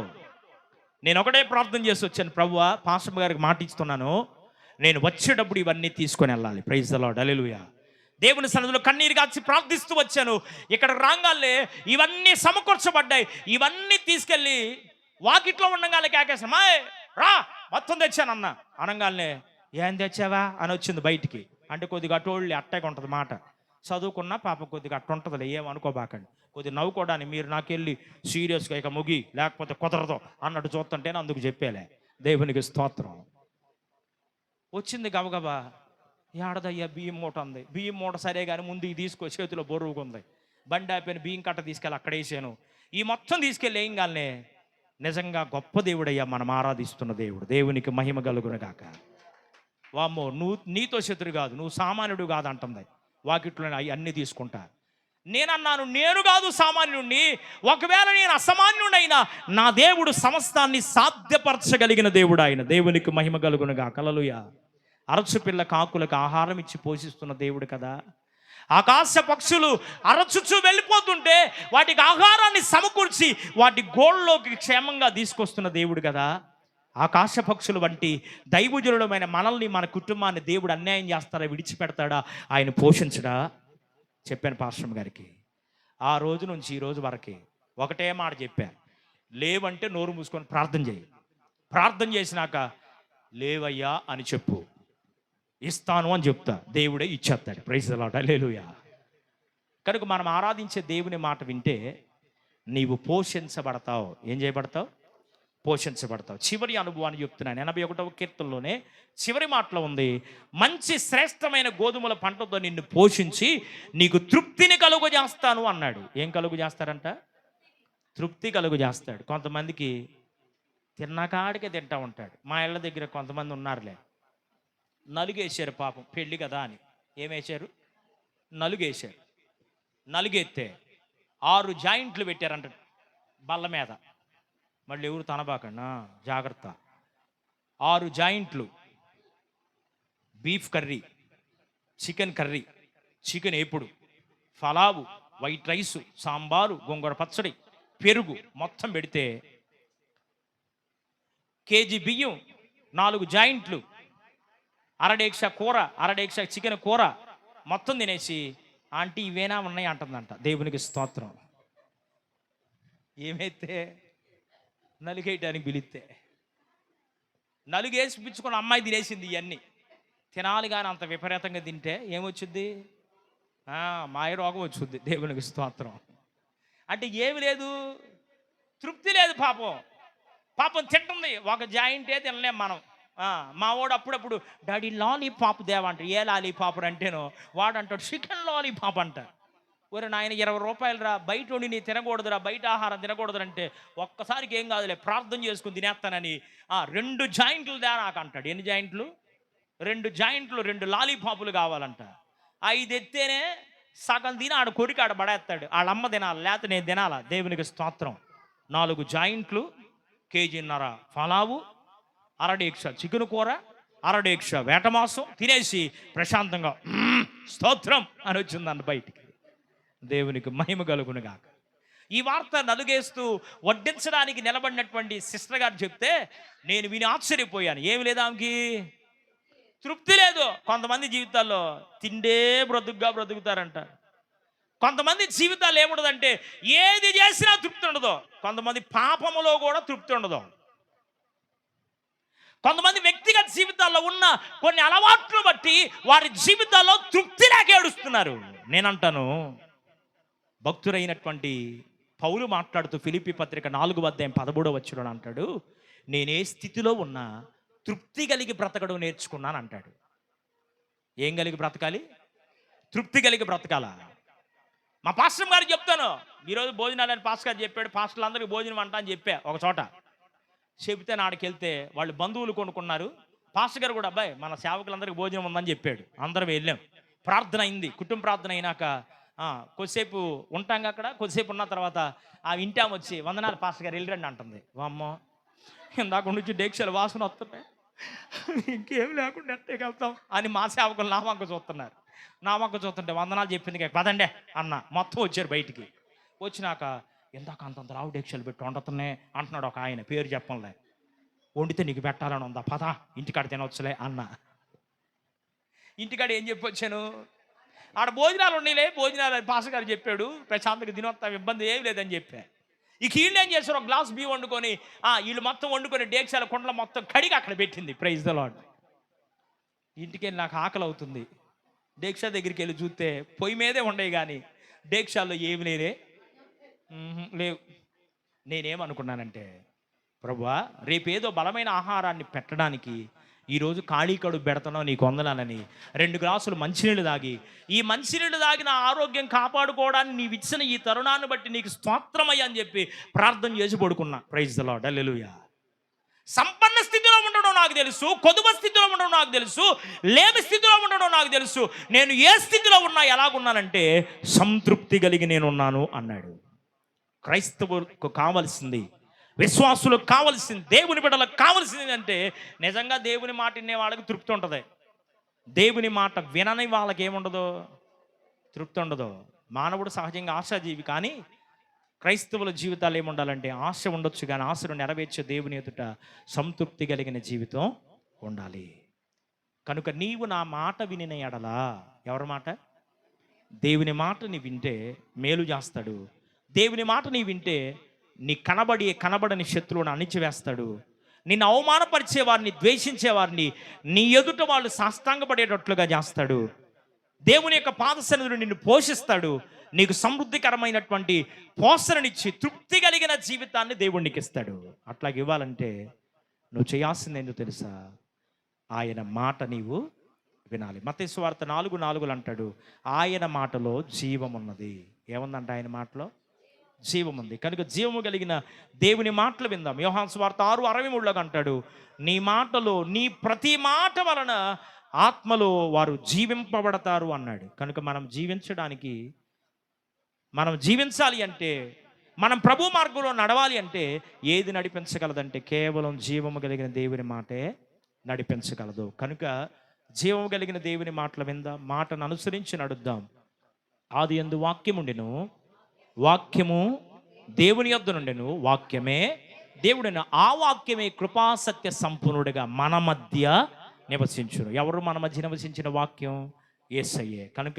నేను ఒకటే ప్రార్థన చేసి వచ్చాను, ప్రభువా పాస్టర్ గారికి మాట ఇస్తున్నాను, నేను వచ్చేటప్పుడు ఇవన్నీ తీసుకొని వెళ్ళాలి. Praise the lord, hallelujah. దేవుని సన్నిధిలో కన్నీరు కాచి ప్రార్థిస్తూ వచ్చాను. ఇక్కడ రాగానే ఇవన్నీ సమకూర్చబడ్డాయి. ఇవన్నీ తీసుకెళ్ళి వాకిట్లో ఉండగానే కేకేసాను, మాయ్ రా మొత్తం తెచ్చానన్న అనగానే, ఏం తెచ్చావా అని వచ్చింది బయటికి. అంటే కొద్దిగా అటోళ్ళి అట్టగా ఉంటుంది మాట. చదువుకున్నా పాప కొద్దిగా అట్ట ఉంటుందిలే, ఏమనుకోబాకండి. కొద్దిగా నవ్వుకోవడానికి మీరు నాకెళ్ళి సీరియస్గా ఇక ముగి లేకపోతే కుదరదు అన్నట్టు చూస్తుంటేనే అందుకు చెప్పేలే. దేవునికి స్తోత్రం. వచ్చింది గబగబా, ఏడదయ్యా బియ్యం మూట ఉంది. బియ్యం మూట సరే కానీ ముందు ఇది తీసుకో, చేతిలో బరువుకుంది. బండి ఆపిన బియ్యం కట్ట తీసుకెళ్ళి అక్కడ వేసాను. ఈ మొత్తం తీసుకెళ్ళి ఏం కాలనే, నిజంగా గొప్ప దేవుడయ్యా మనం ఆరాధిస్తున్న దేవుడు. దేవునికి మహిమ కలుగును గాక. వామ్మో, నీతో శత్రు కాదు, నువ్వు సామాన్యుడు కాదు అంటుంది. వాకిట్లో అన్నీ తీసుకుంటా. నేనన్నాను, నేను కాదు సామాన్యుడిని, ఒకవేళ నేను అసామాన్యుడైనా నా దేవుడు సమస్తాన్ని సాధ్యపరచగలిగిన దేవుడు ఆయన. దేవునికి మహిమ కలుగును గాక. హల్లెలూయా. అరచు పిల్ల కాకులకు ఆహారం ఇచ్చి పోషిస్తున్న దేవుడు కదా. ఆకాశ పక్షులు అరచుచు వెళ్ళిపోతుంటే వాటికి ఆహారాన్ని సమకూర్చి వాటి గోళ్ళలోకి క్షేమంగా తీసుకొస్తున్న దేవుడు కదా. ఆకాశ పక్షులు వంటి దైవజనులమైన మనల్ని, మన కుటుంబాన్ని దేవుడు అన్యాయం చేస్తాడా, విడిచిపెడతాడా, ఆయన పోషించడా? చెప్పాను పాస్టర్ గారికి. ఆ రోజు నుంచి ఈ రోజు వరకు ఒకటే మాట చెప్పాను, లేవంటే నోరు మూసుకొని ప్రార్థన చేయి. ప్రార్థన చేసినాక లేవయ్యా అని చెప్పు, ఇస్తాను అని చెప్తా, దేవుడే ఇచ్చేస్తాడు. Praise the lord, hallelujah. కనుక మనం ఆరాధించే దేవుని మాట వింటే నీవు పోషించబడతావు. ఏం చేయబడతావు? పోషించబడతావు. చివరి అనుభవాన్ని చెప్తున్నాను. 81వ కీర్తనలోనే చివరి మాటలో ఉంది, మంచి శ్రేష్టమైన గోధుమల పంటతో నిన్ను పోషించి నీకు తృప్తిని కలుగు చేస్తాను అన్నాడు. ఏం కలుగు చేస్తారంట? తృప్తి కలుగు చేస్తాడు. కొంతమందికి తిన్నకాడికే తింటా ఉంటాడు. మా ఇళ్ళ దగ్గర కొంతమంది ఉన్నారులే, నలుగేశారు పాపం, పెళ్ళి కదా అని. ఏమేశారు? నలుగేశారు. నలుగెత్తే 6 జాయింట్లు పెట్టారంట బల్ల మీద. మళ్ళీ ఎవరు తనబాకన్నా, జాగ్రత్త. 6 జాయింట్లు, beef curry, chicken curry, chicken ఏపుడు, ఫలావు, వైట్ రైసు, సాంబారు, గోంగూర పచ్చడి, పెరుగు మొత్తం పెడితే కేజీ బియ్యం, 4 జాయింట్లు, అరడేక్ష కూర, అరడేక్ష చికెన్ కూర మొత్తం తినేసి, ఆంటీ ఇవేనా ఉన్నాయి అంటుందంట. దేవునికి స్తోత్రం. ఏమైతే నలుగేయటానికి పిలిస్తే నలుగేసి పిచ్చుకొని అమ్మాయి తినేసింది. ఇవన్నీ తినాలి కానీ అంత విపరీతంగా తింటే ఏమొచ్చుద్ది? మాయ రోగం వచ్చుద్ది. దేవునికి స్తోత్రం. అంటే ఏమి లేదు, తృప్తి లేదు. పాపం తింటుంది. ఒక జాయింటే తినలేం మనం. మా వాడు అప్పుడప్పుడు డాడీ లాలీపాప్ దేవా అంటాడు. ఏ లాలీపాప్ అంటేనో వాడు అంటాడు చికెన్ లాలీపాప్ అంట. ఒరే నాయన 20 రూపాయలు రా, బయట వండి నీ తినకూడదురా, బయట ఆహారం తినకూడదురంటే ఒక్కసారికి ఏం కాదులే ప్రార్థన చేసుకుని తినేస్తానని 2 జాయింట్లు దా నాకు అంటాడు. ఎన్ని జాయింట్లు? 2 జాయింట్లు, 2 లాలీపాపులు కావాలంట. 5 ఎత్తేనే సగం తిని ఆడ కొరికి ఆడ పడేస్తాడు. వాళ్ళమ్మ తినాలి, లేకపోతే నేను తినాలా. దేవునికి స్తోత్రం. 4 జాయింట్లు, 1.5 కేజీ పలావు, అరడేక్ష చికెన్ కూర, అరడేక్ష వేట మాంసం తినేసి ప్రశాంతంగా స్తోత్రం అని వచ్చిందంట బయటికి. దేవునికి మహిమ కలుగును గాక. ఈ వార్త నలుగేస్తూ వడ్డించడానికి నిలబడినటువంటి సిస్టర్ గారు చెప్తే నేను విని ఆశ్చర్యపోయాను. ఏమి లేదు ఆమెకి, తృప్తి లేదు. కొంతమంది జీవితాల్లో తిండే బ్రతుకుతారంట. కొంతమంది జీవితాలు ఏముండదంటే ఏది చేసినా తృప్తి ఉండదు. కొంతమంది పాపములో కూడా తృప్తి ఉండదు. కొంతమంది వ్యక్తిగత జీవితాల్లో ఉన్న కొన్ని అలవాట్లు బట్టి వారి జీవితాల్లో తృప్తి లేక ఏడుస్తున్నారు. నేనంటాను, భక్తుడైనటువంటి పౌలు మాట్లాడుతూ ఫిలిప్పీ పత్రిక 4:13 అంటాడు, నేనే స్థితిలో ఉన్నా తృప్తి కలిగి బ్రతకడం నేర్చుకున్నాను అంటాడు. ఏం కలిగి బ్రతకాలి? తృప్తి కలిగి బ్రతకాల. మా పాస్టర్ గారికి చెప్తాను, ఈరోజు భోజనాలని పాస్టర్ గారు చెప్పాడు, పాస్టర్లందరికీ భోజనం అంట అని చెప్పా. ఒక చోట చెబితే నాడికి వెళ్తే వాళ్ళు బంధువులు కొనుక్కున్నారు. పాస్టర్ గారు కూడా అబ్బాయి మన సేవకులందరికీ భోజనం ఉందని చెప్పాడు. అందరం వెళ్ళాం. ప్రార్థన అయింది. కుటుంబ ప్రార్థన అయినాక కొద్దిసేపు ఉంటాం అక్కడ. కొద్దిసేపు ఉన్న తర్వాత ఆ ఇంటాం వచ్చి వందనాలు పాస్టర్ గారు వెళ్ళిరండి అంటుంది. వామ్మో, ఇందాక నుంచి డేక్షలు వాసన వస్తున్నాయి, ఇంకేం లేకుండా ఎట్టే వెళ్తాం అని మా సేవకులు నా వంక చూస్తున్నారు. నా వంక చూస్తుంటే వందనాలు చెప్పింది పదండే అన్న. మొత్తం వచ్చారు బయటికి. వచ్చినాక ఇందాక అంతంత రావు డేక్షలు పెట్టి వండుతున్నాయి అంటున్నాడు ఒక ఆయన, పేరు చెప్పంలే. వండితే నీకు పెట్టాలని ఉందా, పదా ఇంటికాడ తినవచ్చులే అన్న. ఇంటికాడ ఏం చెప్పొచ్చాను, ఆడ భోజనాలు ఉండేలే, భోజనాలు పాస్టర్ గారు చెప్పాడు, ప్రశాంతంగా తినొస్తాం, ఇబ్బంది ఏమి లేదని చెప్పా. ఇక వీళ్ళు ఏం చేశారు, ఒక గ్లాస్ బియ్యం వండుకొని వీళ్ళు మొత్తం వండుకొని డేక్షాల కుండలు మొత్తం కడిగి అక్కడ పెట్టింది. Praise the lord. ఇంటికి వెళ్ళి నాకు ఆకలి అవుతుంది. డేక్షా దగ్గరికి వెళ్ళి చూస్తే పొయ్యి మీదే ఉండేవి కానీ డేక్షాల్లో ఏమి లేవు. నేనేమనుకున్నానంటే, ప్రభువా రేపేదో బలమైన ఆహారాన్ని పెట్టడానికి ఈరోజు ఖాళీ కడుపు పెడుతున్నావు, నీకు వందనాలని 2 గ్లాసులు మంచినీళ్ళు తాగి, ఈ మంచినీళ్ళు తాగిన ఆరోగ్యం కాపాడుకోవడానికి నీవు ఇచ్చిన ఈ తరుణాన్ని బట్టి నీకు స్తోత్రమయ్యా అని చెప్పి ప్రార్థన చేసి పడుకున్నా. Praise the lord. హల్లెలూయా. సంపన్న స్థితిలో ఉండడం నాకు తెలుసు, కొదువ స్థితిలో ఉండడం నాకు తెలుసు, లేమి స్థితిలో ఉండడం నాకు తెలుసు. నేను ఏ స్థితిలో ఉన్నా, ఎలాగున్నానంటే సంతృప్తి కలిగి నేనున్నాను అన్నాడు. క్రైస్తవులకు కావలసింది, విశ్వాసులకు కావలసింది, దేవుని బిడ్డలకు కావలసింది అంటే నిజంగా దేవుని మాట వినే వాళ్ళకి తృప్తి ఉంటుంది. దేవుని మాట వినని వాళ్ళకి ఏముండదు, తృప్తి ఉండదు. మానవుడు సహజంగా ఆశాజీవి, కానీ క్రైస్తవుల జీవితాలు ఏముండాలంటే ఆశ ఉండొచ్చు కానీ ఆశను నెరవేర్చే దేవుని ఎదుట సంతృప్తి కలిగిన జీవితం ఉండాలి. కనుక నీవు నా మాట వినిన ఎడలా, ఎవరి మాట? దేవుని మాట నీ వింటే మేలు చేస్తాడు. దేవుని మాట నీ వింటే నీ కనబడని శత్రువును అణిచివేస్తాడు. నిన్ను అవమానపరిచేవారిని, ద్వేషించేవారిని నీ ఎదుట వాళ్ళు సాష్టాంగపడేటట్లుగా చేస్తాడు. దేవుని యొక్క పాదసన్నిధిలో నిన్ను పోషిస్తాడు. నీకు సమృద్ధికరమైనటువంటి పోషణనిచ్చి తృప్తి కలిగిన జీవితాన్ని దేవుడు నీకు ఇస్తాడు. అట్లాగే ఇవ్వాలంటే నువ్వు చేయాల్సింది ఏంటో తెలుసా? ఆయన మాట నీవు వినాలి. మత్తయి సువార్త 4:4 అంటాడు, ఆయన మాటలో జీవం ఉన్నది. ఏముందంట ఆయన మాటలో? జీవం ఉంది. కనుక జీవము కలిగిన దేవుని మాటలు విందాం. యోహాను సువార్త 6:63 అంటాడు, నీ మాటలో, నీ ప్రతి మాట వలన ఆత్మలో వారు జీవింపబడతారు అన్నాడు. కనుక మనం జీవించాలి అంటే, మనం ప్రభు మార్గంలో నడవాలి అంటే ఏది నడిపించగలదంటే కేవలం జీవము కలిగిన దేవుని మాటే నడిపించగలదు. కనుక జీవము కలిగిన దేవుని మాటలు విందాం, మాటను అనుసరించి నడుద్దాం. ఆది యందు వాక్యం ఉండెను, వాక్యము దేవుని యొద్ద నుండెను, వాక్యమే దేవుడైన ఆ వాక్యమే కృపాసత్య సంపూర్ణుడిగా మన మధ్య నివసించును. ఎవరు మన మధ్య నివసించిన వాక్యం? యేసయ్యే. కనుక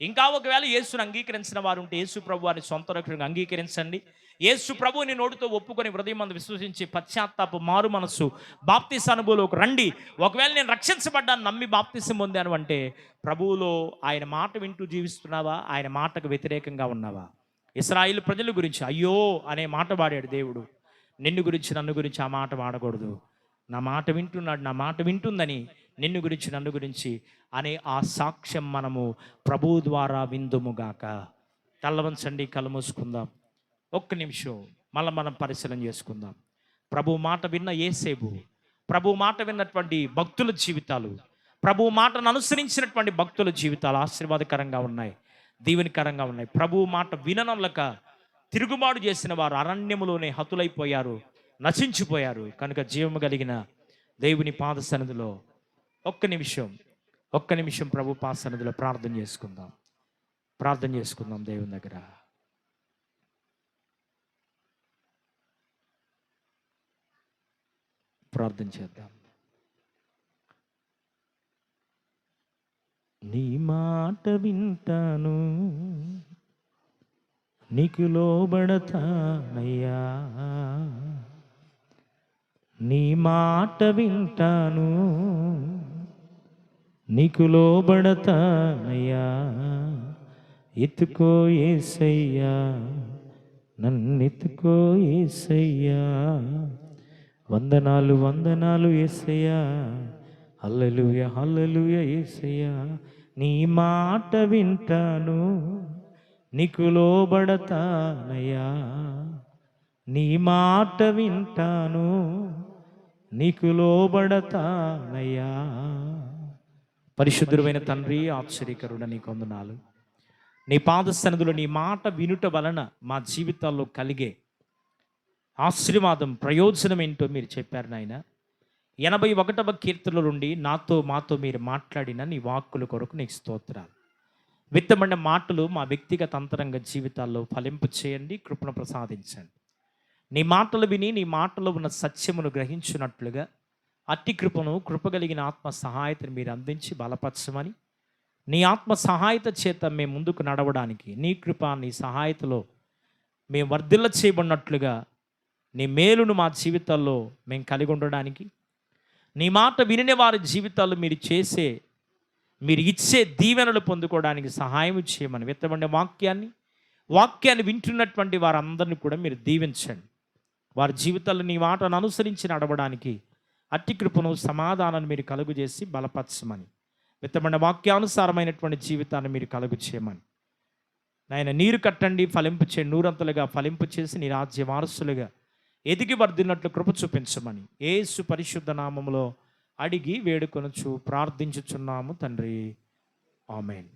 ఇంకా ఒకవేళ యేసును అంగీకరించిన వారు ఉంటే యేసు ప్రభు వారిని సొంత రక్షణగా అంగీకరించండి. యేసు ప్రభువుని నోటితో ఒప్పుకొని హృదయమందు విశ్వసించి పశ్చాత్తాప మారు మనస్సు బాప్తిస అనుభవంలోకి రండి. ఒకవేళ నేను రక్షించబడ్డాను, నమ్మి బాప్తిసం పొందాను అంటే ప్రభువులో ఆయన మాట వింటూ జీవిస్తున్నావా? ఆయన మాటకు వ్యతిరేకంగా ఉన్నావా? ఇశ్రాయేలు ప్రజల గురించి అయ్యో అనే మాట వాడాడు దేవుడు. నిన్ను గురించి, నన్ను గురించి ఆ మాట వాడకూడదు. నా మాట వింటున్నాడు, నా మాట వింటుందని, నిన్ను గురించి, నన్ను గురించి అనే ఆ సాక్ష్యం మనము ప్రభువు ద్వారా విందుముగాక. కళ్ళ వంచండి, కళ్ళు మూసుకుందాం. ఒక్క నిమిషం మళ్ళీ మనం పరిశీలన చేసుకుందాం. ప్రభు మాట విన్న యేసేపు, ప్రభు మాట విన్నటువంటి భక్తుల జీవితాలు, ప్రభు మాటను అనుసరించినటువంటి భక్తుల జీవితాలు ఆశీర్వాదకరంగా ఉన్నాయి, దీవెనకరంగా ఉన్నాయి. ప్రభు మాట విననొల్లక తిరుగుబాటు చేసిన వారు అరణ్యములోనే హతులైపోయారు, నశించిపోయారు. కనుక జీవము కలిగిన దేవుని పాద సన్నిధిలో ఒక్క నిమిషం ప్రభు పాద సన్నిధిలో ప్రార్థన చేసుకుందాం దేవుని దగ్గర. ప్రార్థన చేద్దాం. నీ మాట వింటాను, నీకు లోబడతానయ్యా. నీ మాట వింటాను, నీకు లోబడతానయ్యా. ఎత్తుకో యేసయ్యా, నన్నెత్తుకో యేసయ్యా. వందనాలు యేసయ్యా. హల్లెలూయా హల్లెలూయా యేసయ్యా. నీ మాట వింటాను, నీకు లోబడతానయ్యా. నీ మాట వింటాను, నీకు లోబడతానయ్యా. పరిశుద్ధుడైన తండ్రి, ఆశ్చర్యకరుడ, నీకు వందనాలు. నీ పాద సన్నిధిలో నీ మాట వినుట వలన మా జీవితాల్లో కలిగే ఆశీర్వాదం, ప్రయోజనం ఏంటో మీరు చెప్పారు నాయన. 81వ కీర్తనల నుండి మాతో మీరు మాట్లాడిన నీ వాక్కుల కొరకు నీకు స్తోత్రాలు. విత్తబడిన మాటలు మా వ్యక్తిగత అంతరంగ జీవితాల్లో ఫలింపు చేయండి, కృపను ప్రసాదించండి. నీ మాటలు విని నీ మాటలో ఉన్న సత్యమును గ్రహించినట్లుగా అట్టి కృపగలిగిన ఆత్మ సహాయతను మీరు అందించి బలపరచమని, నీ ఆత్మ సహాయత చేత మేము ముందుకు నడవడానికి, నీ కృప నీ సహాయతలో మేము వర్ధిల్ల చేయబడినట్లుగా నీ మేలును మా జీవితాల్లో మేము కలిగి ఉండడానికి, నీ మాట వినిన వారి జీవితాల్లో మీరు ఇచ్చే దీవెనలు పొందుకోవడానికి సహాయం చేయమని, విత్తబడిన వాక్యాన్ని వింటున్నటువంటి వారందరినీ కూడా మీరు దీవించండి. వారి జీవితాల్లో నీ మాటను అనుసరించి నడవడానికి అట్టి కృపను, సమాధానాన్ని మీరు కలుగు చేసి బలపరచమని, విత్తబడిన వాక్యానుసారమైనటువంటి జీవితాన్ని మీరు కలుగు చేయమని నాయన, నీరు కట్టండి, ఫలింపు చేయండి, నూరంతలుగా ఫలింపు చేసి నీ రాజ్య వారసులుగా ఎదిగి వర్ధిల్లినట్లు కృప చూపించమని యేసు పరిశుద్ధ నామములో అడిగి వేడుకొనుచు ప్రార్థించుచున్నాము తండ్రి. ఆమేన్.